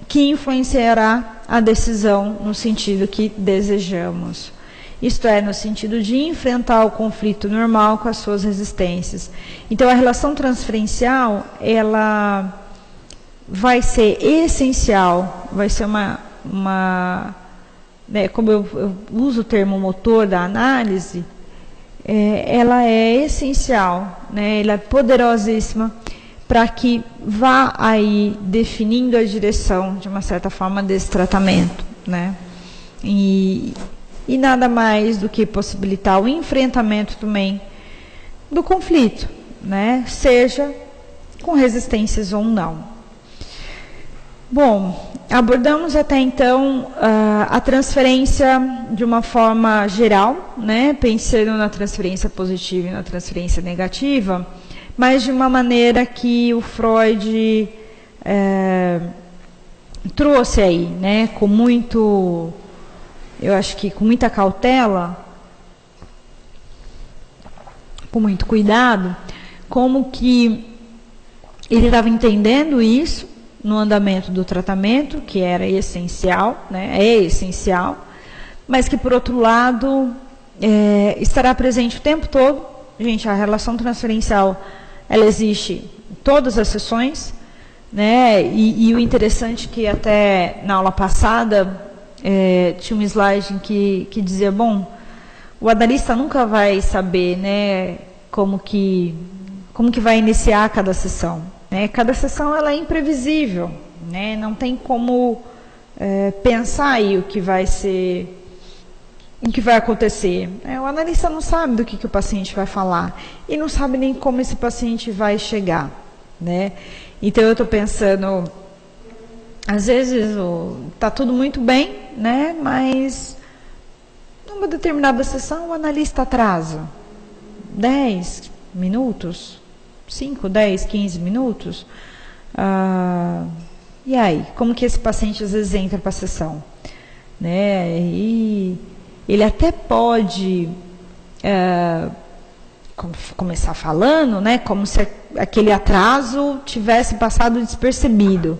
que influenciará a decisão no sentido que desejamos. Isto é, no sentido de enfrentar o conflito normal com as suas resistências. Então, a relação transferencial, ela vai ser essencial, vai ser né, como eu uso o termo motor da análise, ela é essencial, né, ela é poderosíssima para que vá aí definindo a direção, de uma certa forma, desse tratamento, né? E nada mais do que possibilitar o enfrentamento também do conflito, né? Seja com resistências ou não. Bom, abordamos até então a transferência de uma forma geral, né? Pensando na transferência positiva e na transferência negativa, mas de uma maneira que o Freud trouxe aí, né? Com muito, eu acho que com muita cautela, com muito cuidado, como que ele estava entendendo isso no andamento do tratamento, que era essencial, né? É essencial, mas que, por outro lado, estará presente o tempo todo. Gente, a relação transferencial, ela existe em todas as sessões, né? E o interessante é que até na aula passada tinha um slide em que dizia, bom, o analista nunca vai saber, né, como que vai iniciar cada sessão, né? Cada sessão ela é imprevisível, né? Não tem como pensar aí o que vai acontecer. O analista não sabe do que o paciente vai falar e não sabe nem como esse paciente vai chegar, né? Então eu estou pensando, às vezes está tudo muito bem, né? Mas numa determinada sessão o analista atrasa 10 minutos, 5, 10, 15 minutos. E aí, como que esse paciente às vezes entra para a sessão, né? E ele até pode começar falando, né, como se aquele atraso tivesse passado despercebido.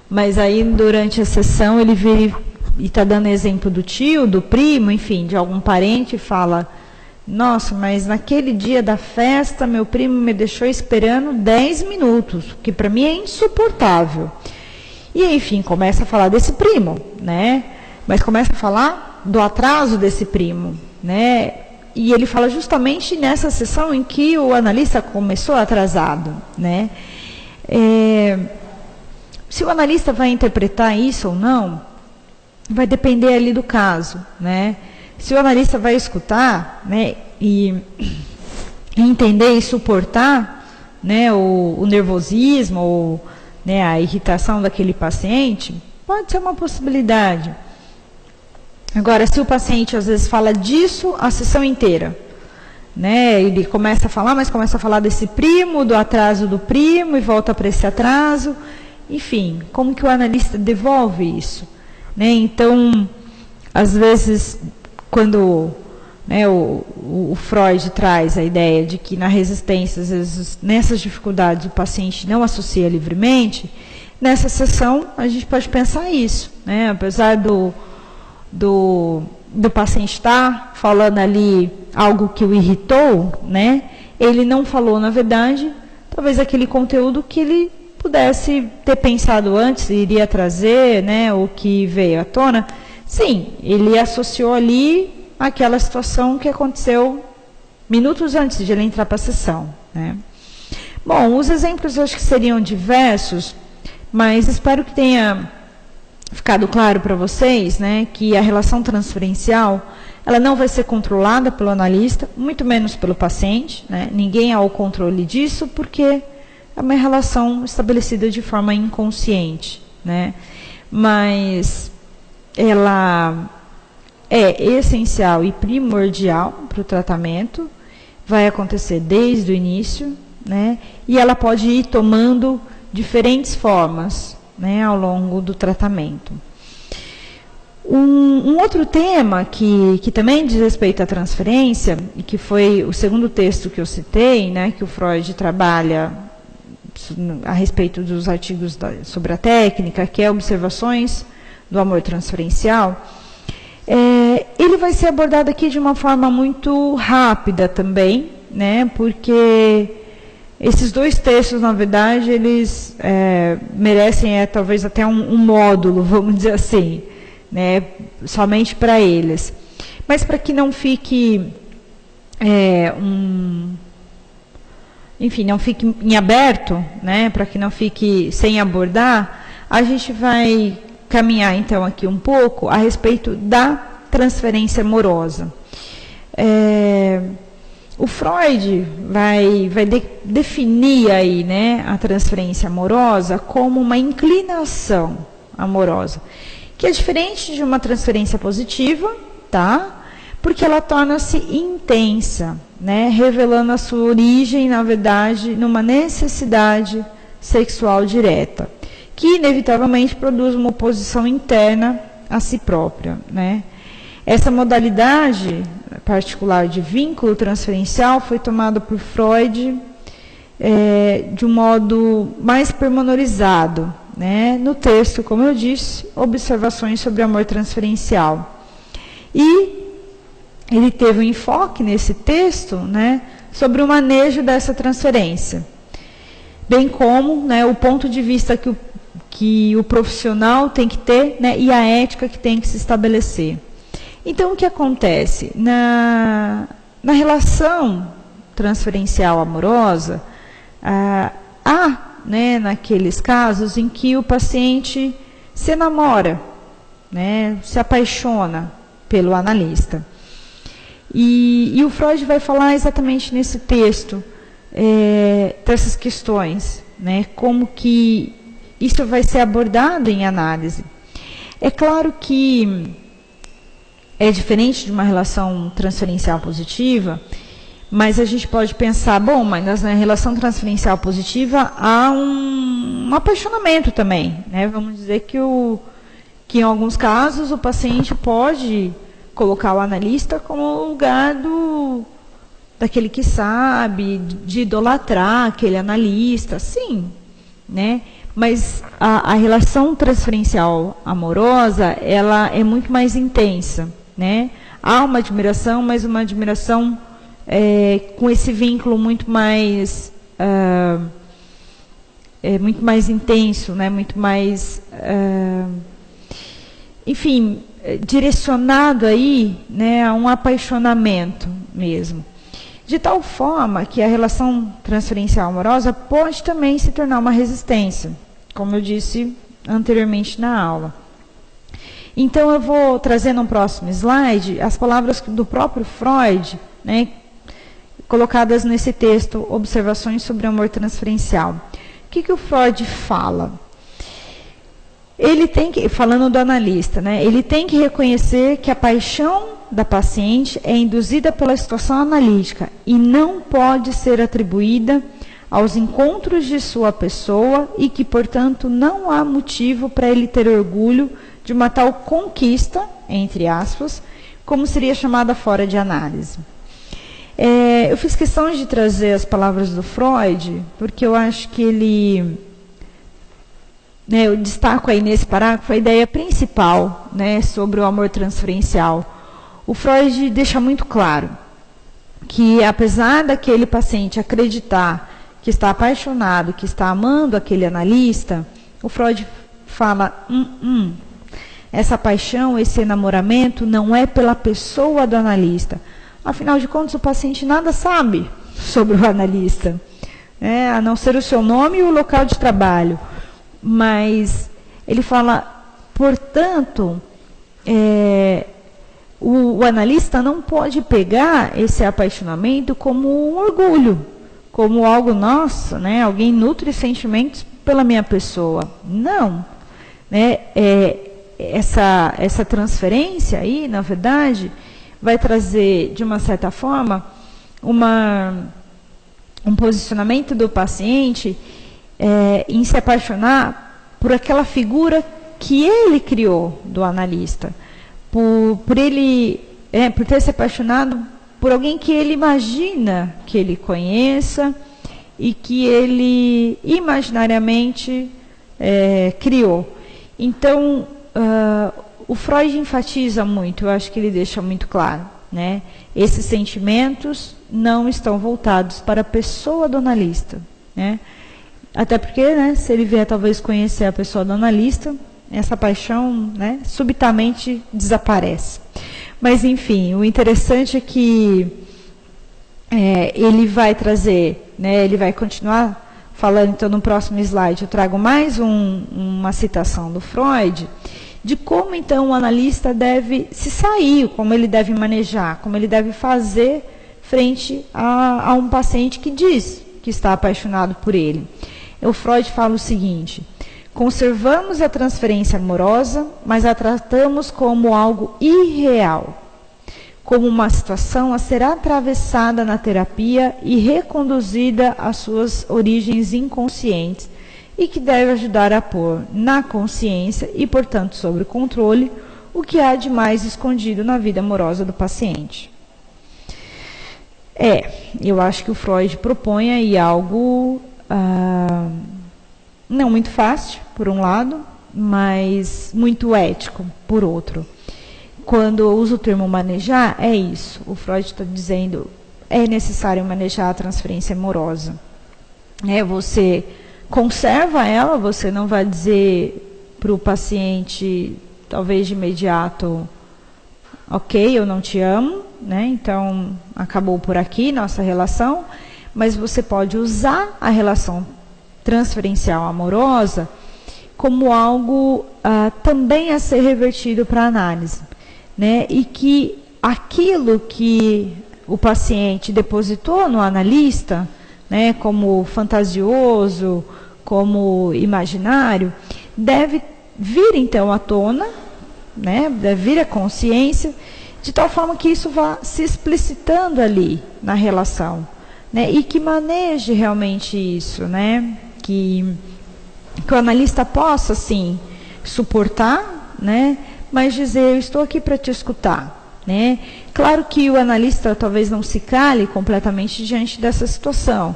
Mas aí, durante a sessão, ele vira e está dando exemplo do tio, do primo, enfim, de algum parente, e fala, nossa, mas naquele dia da festa, meu primo me deixou esperando 10 minutos, que para mim é insuportável. E, enfim, começa a falar desse primo, né? Mas começa a falar do atraso desse primo, né? E ele fala justamente nessa sessão em que o analista começou atrasado, né? Se o analista vai interpretar isso ou não, vai depender ali do caso, né? Se o analista vai escutar, né, e entender e suportar, né, o nervosismo ou, né, a irritação daquele paciente, pode ser uma possibilidade. Agora, se o paciente às vezes fala disso a sessão inteira, né, ele começa a falar, mas começa a falar desse primo, do atraso do primo, e volta para esse atraso, enfim, como que o analista devolve isso? Né? Então, às vezes, quando, né, o Freud traz a ideia de que na resistência, às vezes, nessas dificuldades, o paciente não associa livremente, nessa sessão a gente pode pensar isso, né? Apesar do paciente estar falando ali algo que o irritou, né? Ele não falou, na verdade, talvez aquele conteúdo que ele pudesse ter pensado antes, iria trazer, né, o que veio à tona. Sim, ele associou ali aquela situação que aconteceu minutos antes de ele entrar para a sessão, né? Bom, os exemplos eu acho que seriam diversos, mas espero que tenha ficado claro para vocês, né, que a relação transferencial, ela não vai ser controlada pelo analista, muito menos pelo paciente, né? Ninguém há o controle disso, porque é uma relação estabelecida de forma inconsciente, né? Mas ela é essencial e primordial para o tratamento, vai acontecer desde o início, né? E ela pode ir tomando diferentes formas, né, ao longo do tratamento. Um outro tema que também diz respeito à transferência, e que foi o segundo texto que eu citei, né, que o Freud trabalha a respeito dos artigos sobre a técnica, que é Observações do amor transferencial, ele vai ser abordado aqui de uma forma muito rápida também, né? Porque esses dois textos, na verdade, eles merecem talvez até um módulo, vamos dizer assim, né? Somente para eles. Mas para que não fique enfim, não fique em aberto, né? Para que não fique sem abordar, a gente vai caminhar então aqui um pouco a respeito da transferência amorosa. O Freud vai definir aí, né, a transferência amorosa como uma inclinação amorosa, que é diferente de uma transferência positiva, tá? Porque ela torna-se intensa, né, revelando a sua origem, na verdade, numa necessidade sexual direta, que inevitavelmente produz uma oposição interna a si própria, né? Essa modalidade particular de vínculo transferencial foi tomada por Freud de um modo mais pormenorizado, né, no texto, como eu disse, Observações sobre o Amor Transferencial. E ele teve um enfoque nesse texto, né, sobre o manejo dessa transferência, bem como, né, o ponto de vista que o profissional tem que ter, né, e a ética que tem que se estabelecer. Então, o que acontece? Na relação transferencial amorosa, há, né, naqueles casos em que o paciente se enamora, né, se apaixona pelo analista. E o Freud vai falar exatamente nesse texto dessas questões, né, como que isso vai ser abordado em análise. É claro que é diferente de uma relação transferencial positiva, mas a gente pode pensar, bom, mas na relação transferencial positiva há um apaixonamento também, né? Vamos dizer que em alguns casos o paciente pode colocar o analista como lugar daquele que sabe, de idolatrar aquele analista, sim, né? Mas a relação transferencial amorosa, ela é muito mais intensa, né? Há uma admiração, mas uma admiração com esse vínculo muito mais intenso, né? Muito mais, enfim, direcionado aí, né, a um apaixonamento mesmo. De tal forma que a relação transferencial amorosa pode também se tornar uma resistência, como eu disse anteriormente na aula. Então, eu vou trazer no próximo slide as palavras do próprio Freud, né, colocadas nesse texto, Observações sobre o Amor Transferencial. O que o Freud fala? Ele tem que, falando do analista, né, ele tem que reconhecer que a paixão da paciente é induzida pela situação analítica e não pode ser atribuída aos encontros de sua pessoa e que, portanto, não há motivo para ele ter orgulho de uma tal conquista, entre aspas, como seria chamada fora de análise. Eu fiz questão de trazer as palavras do Freud, porque eu acho que ele, né, eu destaco aí nesse parágrafo a ideia principal, né, sobre o amor transferencial. O Freud deixa muito claro que, apesar daquele paciente acreditar que está apaixonado, que está amando aquele analista, o Freud fala, essa paixão, esse enamoramento não é pela pessoa do analista. Afinal de contas, o paciente nada sabe sobre o analista, a não ser o seu nome e o local de trabalho. Mas ele fala, portanto, o analista não pode pegar esse apaixonamento como um orgulho, como algo nosso, né? Alguém nutre sentimentos pela minha pessoa. Não. Né? Essa transferência aí, na verdade, vai trazer, de uma certa forma, um posicionamento do paciente em se apaixonar por aquela figura que ele criou do analista, por ter se apaixonado por alguém que ele imagina que ele conheça e que ele imaginariamente criou. Então, o Freud enfatiza muito, eu acho que ele deixa muito claro, né? Esses sentimentos não estão voltados para a pessoa do analista, né? Até porque, né, se ele vier talvez conhecer a pessoa do analista, essa paixão, né, subitamente desaparece. Mas, enfim, o interessante é que ele vai trazer, né, ele vai continuar falando, então, no próximo slide, eu trago mais uma citação do Freud, de como, então, o analista deve se sair, como ele deve manejar, como ele deve fazer frente a um paciente que diz que está apaixonado por ele. O Freud fala o seguinte: conservamos a transferência amorosa, mas a tratamos como algo irreal, como uma situação a ser atravessada na terapia e reconduzida às suas origens inconscientes, e que deve ajudar a pôr na consciência e, portanto, sob o controle, o que há de mais escondido na vida amorosa do paciente. Eu acho que o Freud propõe aí algo não muito fácil, por um lado, mas muito ético, por outro. Quando eu uso o termo manejar, é isso. O Freud está dizendo, é necessário manejar a transferência amorosa. Você conserva ela, você não vai dizer para o paciente, talvez de imediato, ok, eu não te amo, né? Então acabou por aqui nossa relação, mas você pode usar a relação transferencial amorosa como algo também a ser revertido para a análise, né? E que aquilo que o paciente depositou no analista, né, como fantasioso, como imaginário, deve vir então à tona, né, deve vir à consciência, de tal forma que isso vá se explicitando ali na relação, né, e que maneje realmente isso, né, que o analista possa, assim, suportar, né, mas dizer, eu estou aqui para te escutar, né. Claro que o analista talvez não se cale completamente diante dessa situação.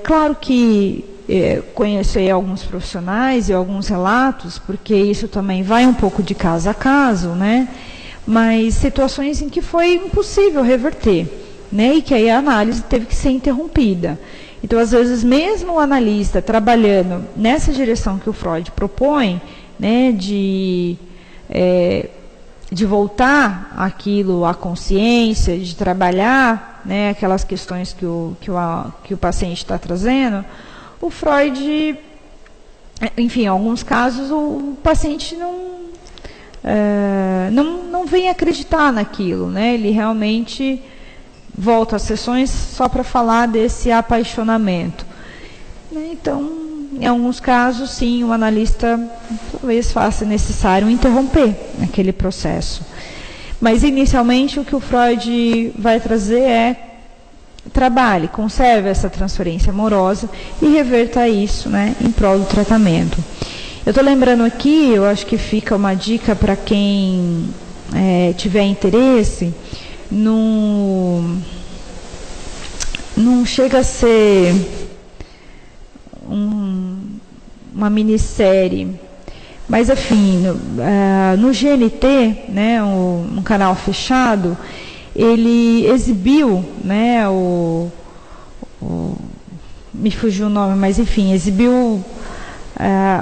Claro que conheço aí alguns profissionais e alguns relatos, porque isso também vai um pouco de caso a caso, né, mas situações em que foi impossível reverter, né, e que aí a análise teve que ser interrompida. Então, às vezes, mesmo o analista trabalhando nessa direção que o Freud propõe, né, de voltar aquilo à consciência, de trabalhar, né, aquelas questões que o paciente está trazendo, o Freud, enfim, em alguns casos, o paciente não vem acreditar naquilo, né, ele realmente volta às sessões só para falar desse apaixonamento. Então, em alguns casos, sim, o analista talvez faça necessário interromper aquele processo. Mas, inicialmente, o que o Freud vai trazer é trabalhe, conserve essa transferência amorosa e reverta isso, né, em prol do tratamento. Eu estou lembrando aqui, eu acho que fica uma dica para quem tiver interesse, não chega a ser uma minissérie, mas enfim, no GNT, né, um canal fechado, ele exibiu, né, me fugiu o nome, mas enfim, exibiu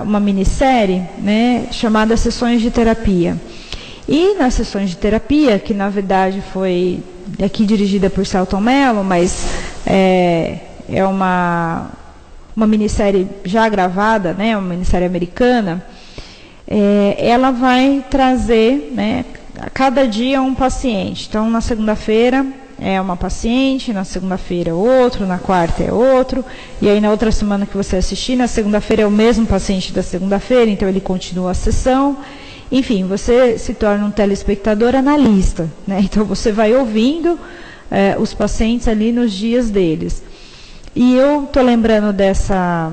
uma minissérie, né, chamada Sessões de Terapia. E nas sessões de terapia, que na verdade foi aqui dirigida por Selton Mello, mas é uma minissérie já gravada, né, uma minissérie americana, ela vai trazer, né, a cada dia um paciente. Então, na segunda-feira é uma paciente, na segunda-feira é outro, na quarta é outro, e aí na outra semana que você assistir, na segunda-feira é o mesmo paciente da segunda-feira, então ele continua a sessão. Enfim, você se torna um telespectador analista, né? Então você vai ouvindo os pacientes ali nos dias deles. E eu estou lembrando dessa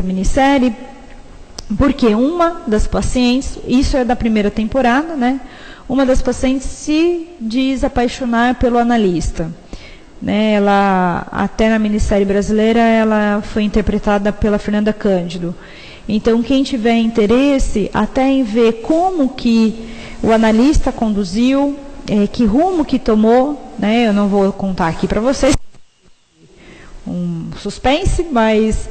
minissérie, porque uma das pacientes, isso é da primeira temporada, né? Uma das pacientes se diz apaixonar pelo analista, né, ela, até na minissérie brasileira, ela foi interpretada pela Fernanda Cândido. Então, quem tiver interesse até em ver como que o analista conduziu, que rumo que tomou, né, eu não vou contar aqui para vocês, um suspense, mas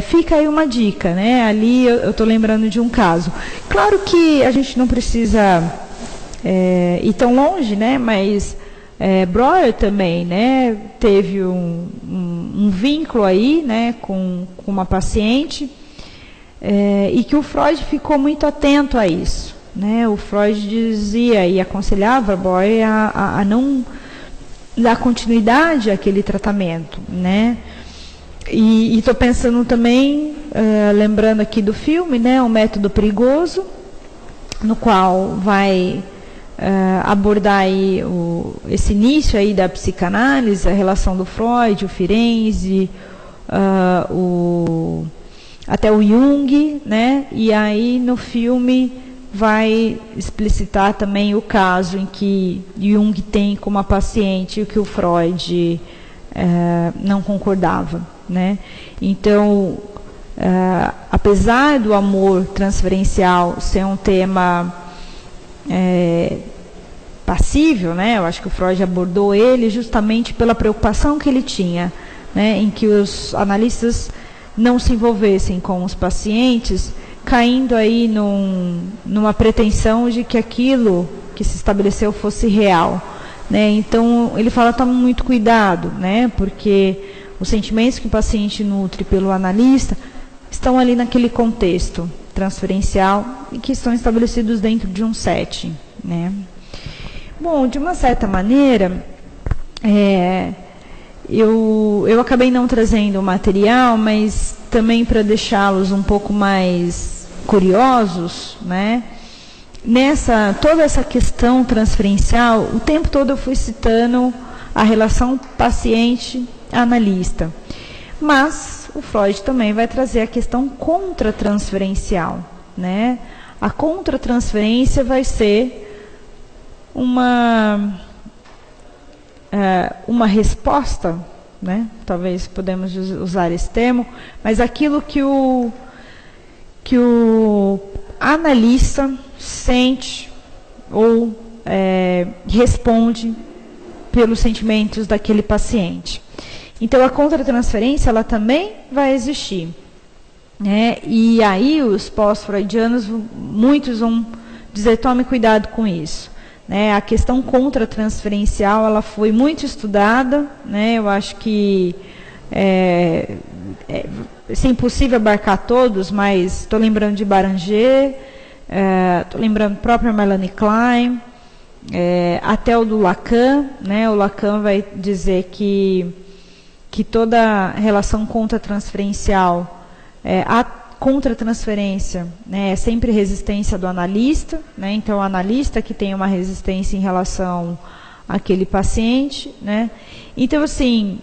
fica aí uma dica, né? Ali eu estou lembrando de um caso. Claro que a gente não precisa ir tão longe, né? Mas Breuer também, né? Teve um vínculo aí, né? Com uma paciente e que o Freud ficou muito atento a isso, né? O Freud dizia e aconselhava Breuer a não dar continuidade àquele tratamento, né? E estou pensando também, lembrando aqui do filme, né, O Método Perigoso, no qual vai abordar aí esse início aí da psicanálise, a relação do Freud, o Firenze, até o Jung, né? E aí no filme vai explicitar também o caso em que Jung tem como a paciente o que o Freud não concordava, né? Então, apesar do amor transferencial ser um tema passível, né? Eu acho que o Freud abordou ele justamente pela preocupação que ele tinha, né? Em que os analistas não se envolvessem com os pacientes, caindo aí numa pretensão de que aquilo que se estabeleceu fosse real, né? Então, ele fala, tome muito cuidado, né? Porque os sentimentos que o paciente nutre pelo analista estão ali naquele contexto transferencial e que estão estabelecidos dentro de um setting, né? Bom, de uma certa maneira, eu acabei não trazendo o material, mas também para deixá-los um pouco mais curiosos, né? Toda essa questão transferencial, o tempo todo eu fui citando a relação paciente-analista. Mas o Freud também vai trazer a questão contratransferencial, né? A contratransferência vai ser uma resposta, né? Talvez podemos usar esse termo, mas aquilo que o analista sente ou responde pelos sentimentos daquele paciente. Então, a contratransferência, ela também vai existir, né? E aí, os pós-freudianos, muitos vão dizer, tome cuidado com isso, né? A questão contratransferencial, ela foi muito estudada, né? Eu acho que é impossível abarcar todos, mas estou lembrando de Baranger, estou lembrando da própria Melanie Klein, até o do Lacan, né? O Lacan vai dizer que toda relação contratransferencial, a contratransferência, né, é sempre resistência do analista, né? Então o analista que tem uma resistência em relação àquele paciente, né? Então, assim,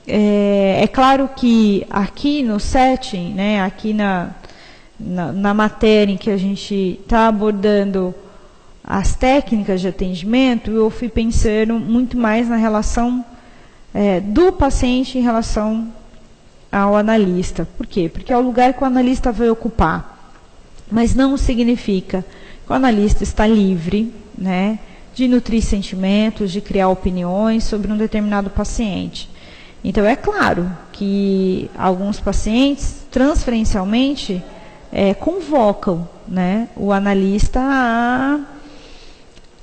é claro que aqui no setting, né, aqui na matéria em que a gente está abordando as técnicas de atendimento, eu fui pensando muito mais na relação do paciente em relação ao analista. Por quê? Porque é o lugar que o analista vai ocupar. Mas não significa que o analista está livre, né, de nutrir sentimentos, de criar opiniões sobre um determinado paciente. Então, é claro que alguns pacientes, transferencialmente, convocam, né, o analista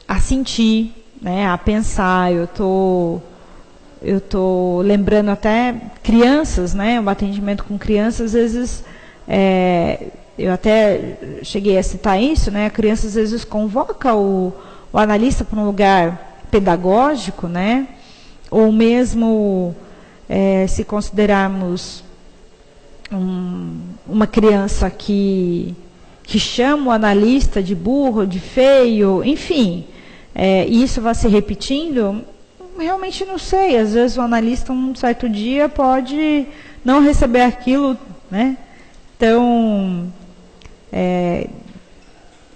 a sentir, né, a pensar. Eu estou lembrando até crianças, né, o atendimento com crianças, às vezes, eu até cheguei a citar isso, né, a criança às vezes convoca o analista para um lugar pedagógico, né, ou mesmo, se considerarmos uma criança que chama o analista de burro, de feio, enfim, isso vai se repetindo. Realmente não sei, às vezes o analista um certo dia pode não receber aquilo, né, tão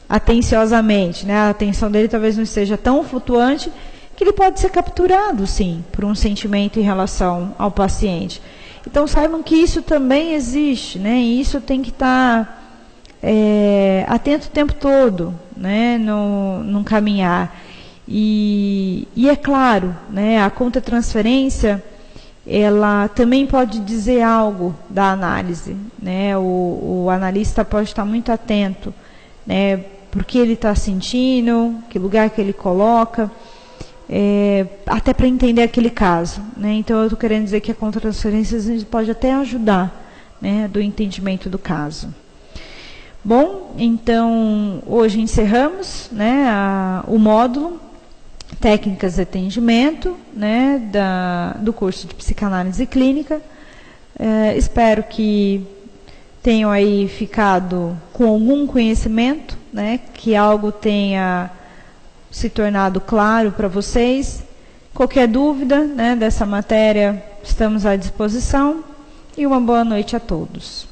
atenciosamente, né, a atenção dele talvez não esteja tão flutuante, que ele pode ser capturado, sim, por um sentimento em relação ao paciente. Então, saibam que isso também existe, né? E isso tem que estar atento o tempo todo, né? No caminhar. E é claro, né? A contra-transferência, ela também pode dizer algo da análise, né? O analista pode estar muito atento, né? Por que ele está sentindo, que lugar que ele coloca, até para entender aquele caso, né? Então, eu estou querendo dizer que a contra-transferência pode até ajudar, né? Do entendimento do caso. Bom, então, hoje encerramos, né? O módulo Técnicas de Atendimento, né, do curso de Psicanálise Clínica. Espero que tenham aí ficado com algum conhecimento, né, que algo tenha se tornado claro para vocês. Qualquer dúvida, né, dessa matéria, estamos à disposição. E uma boa noite a todos.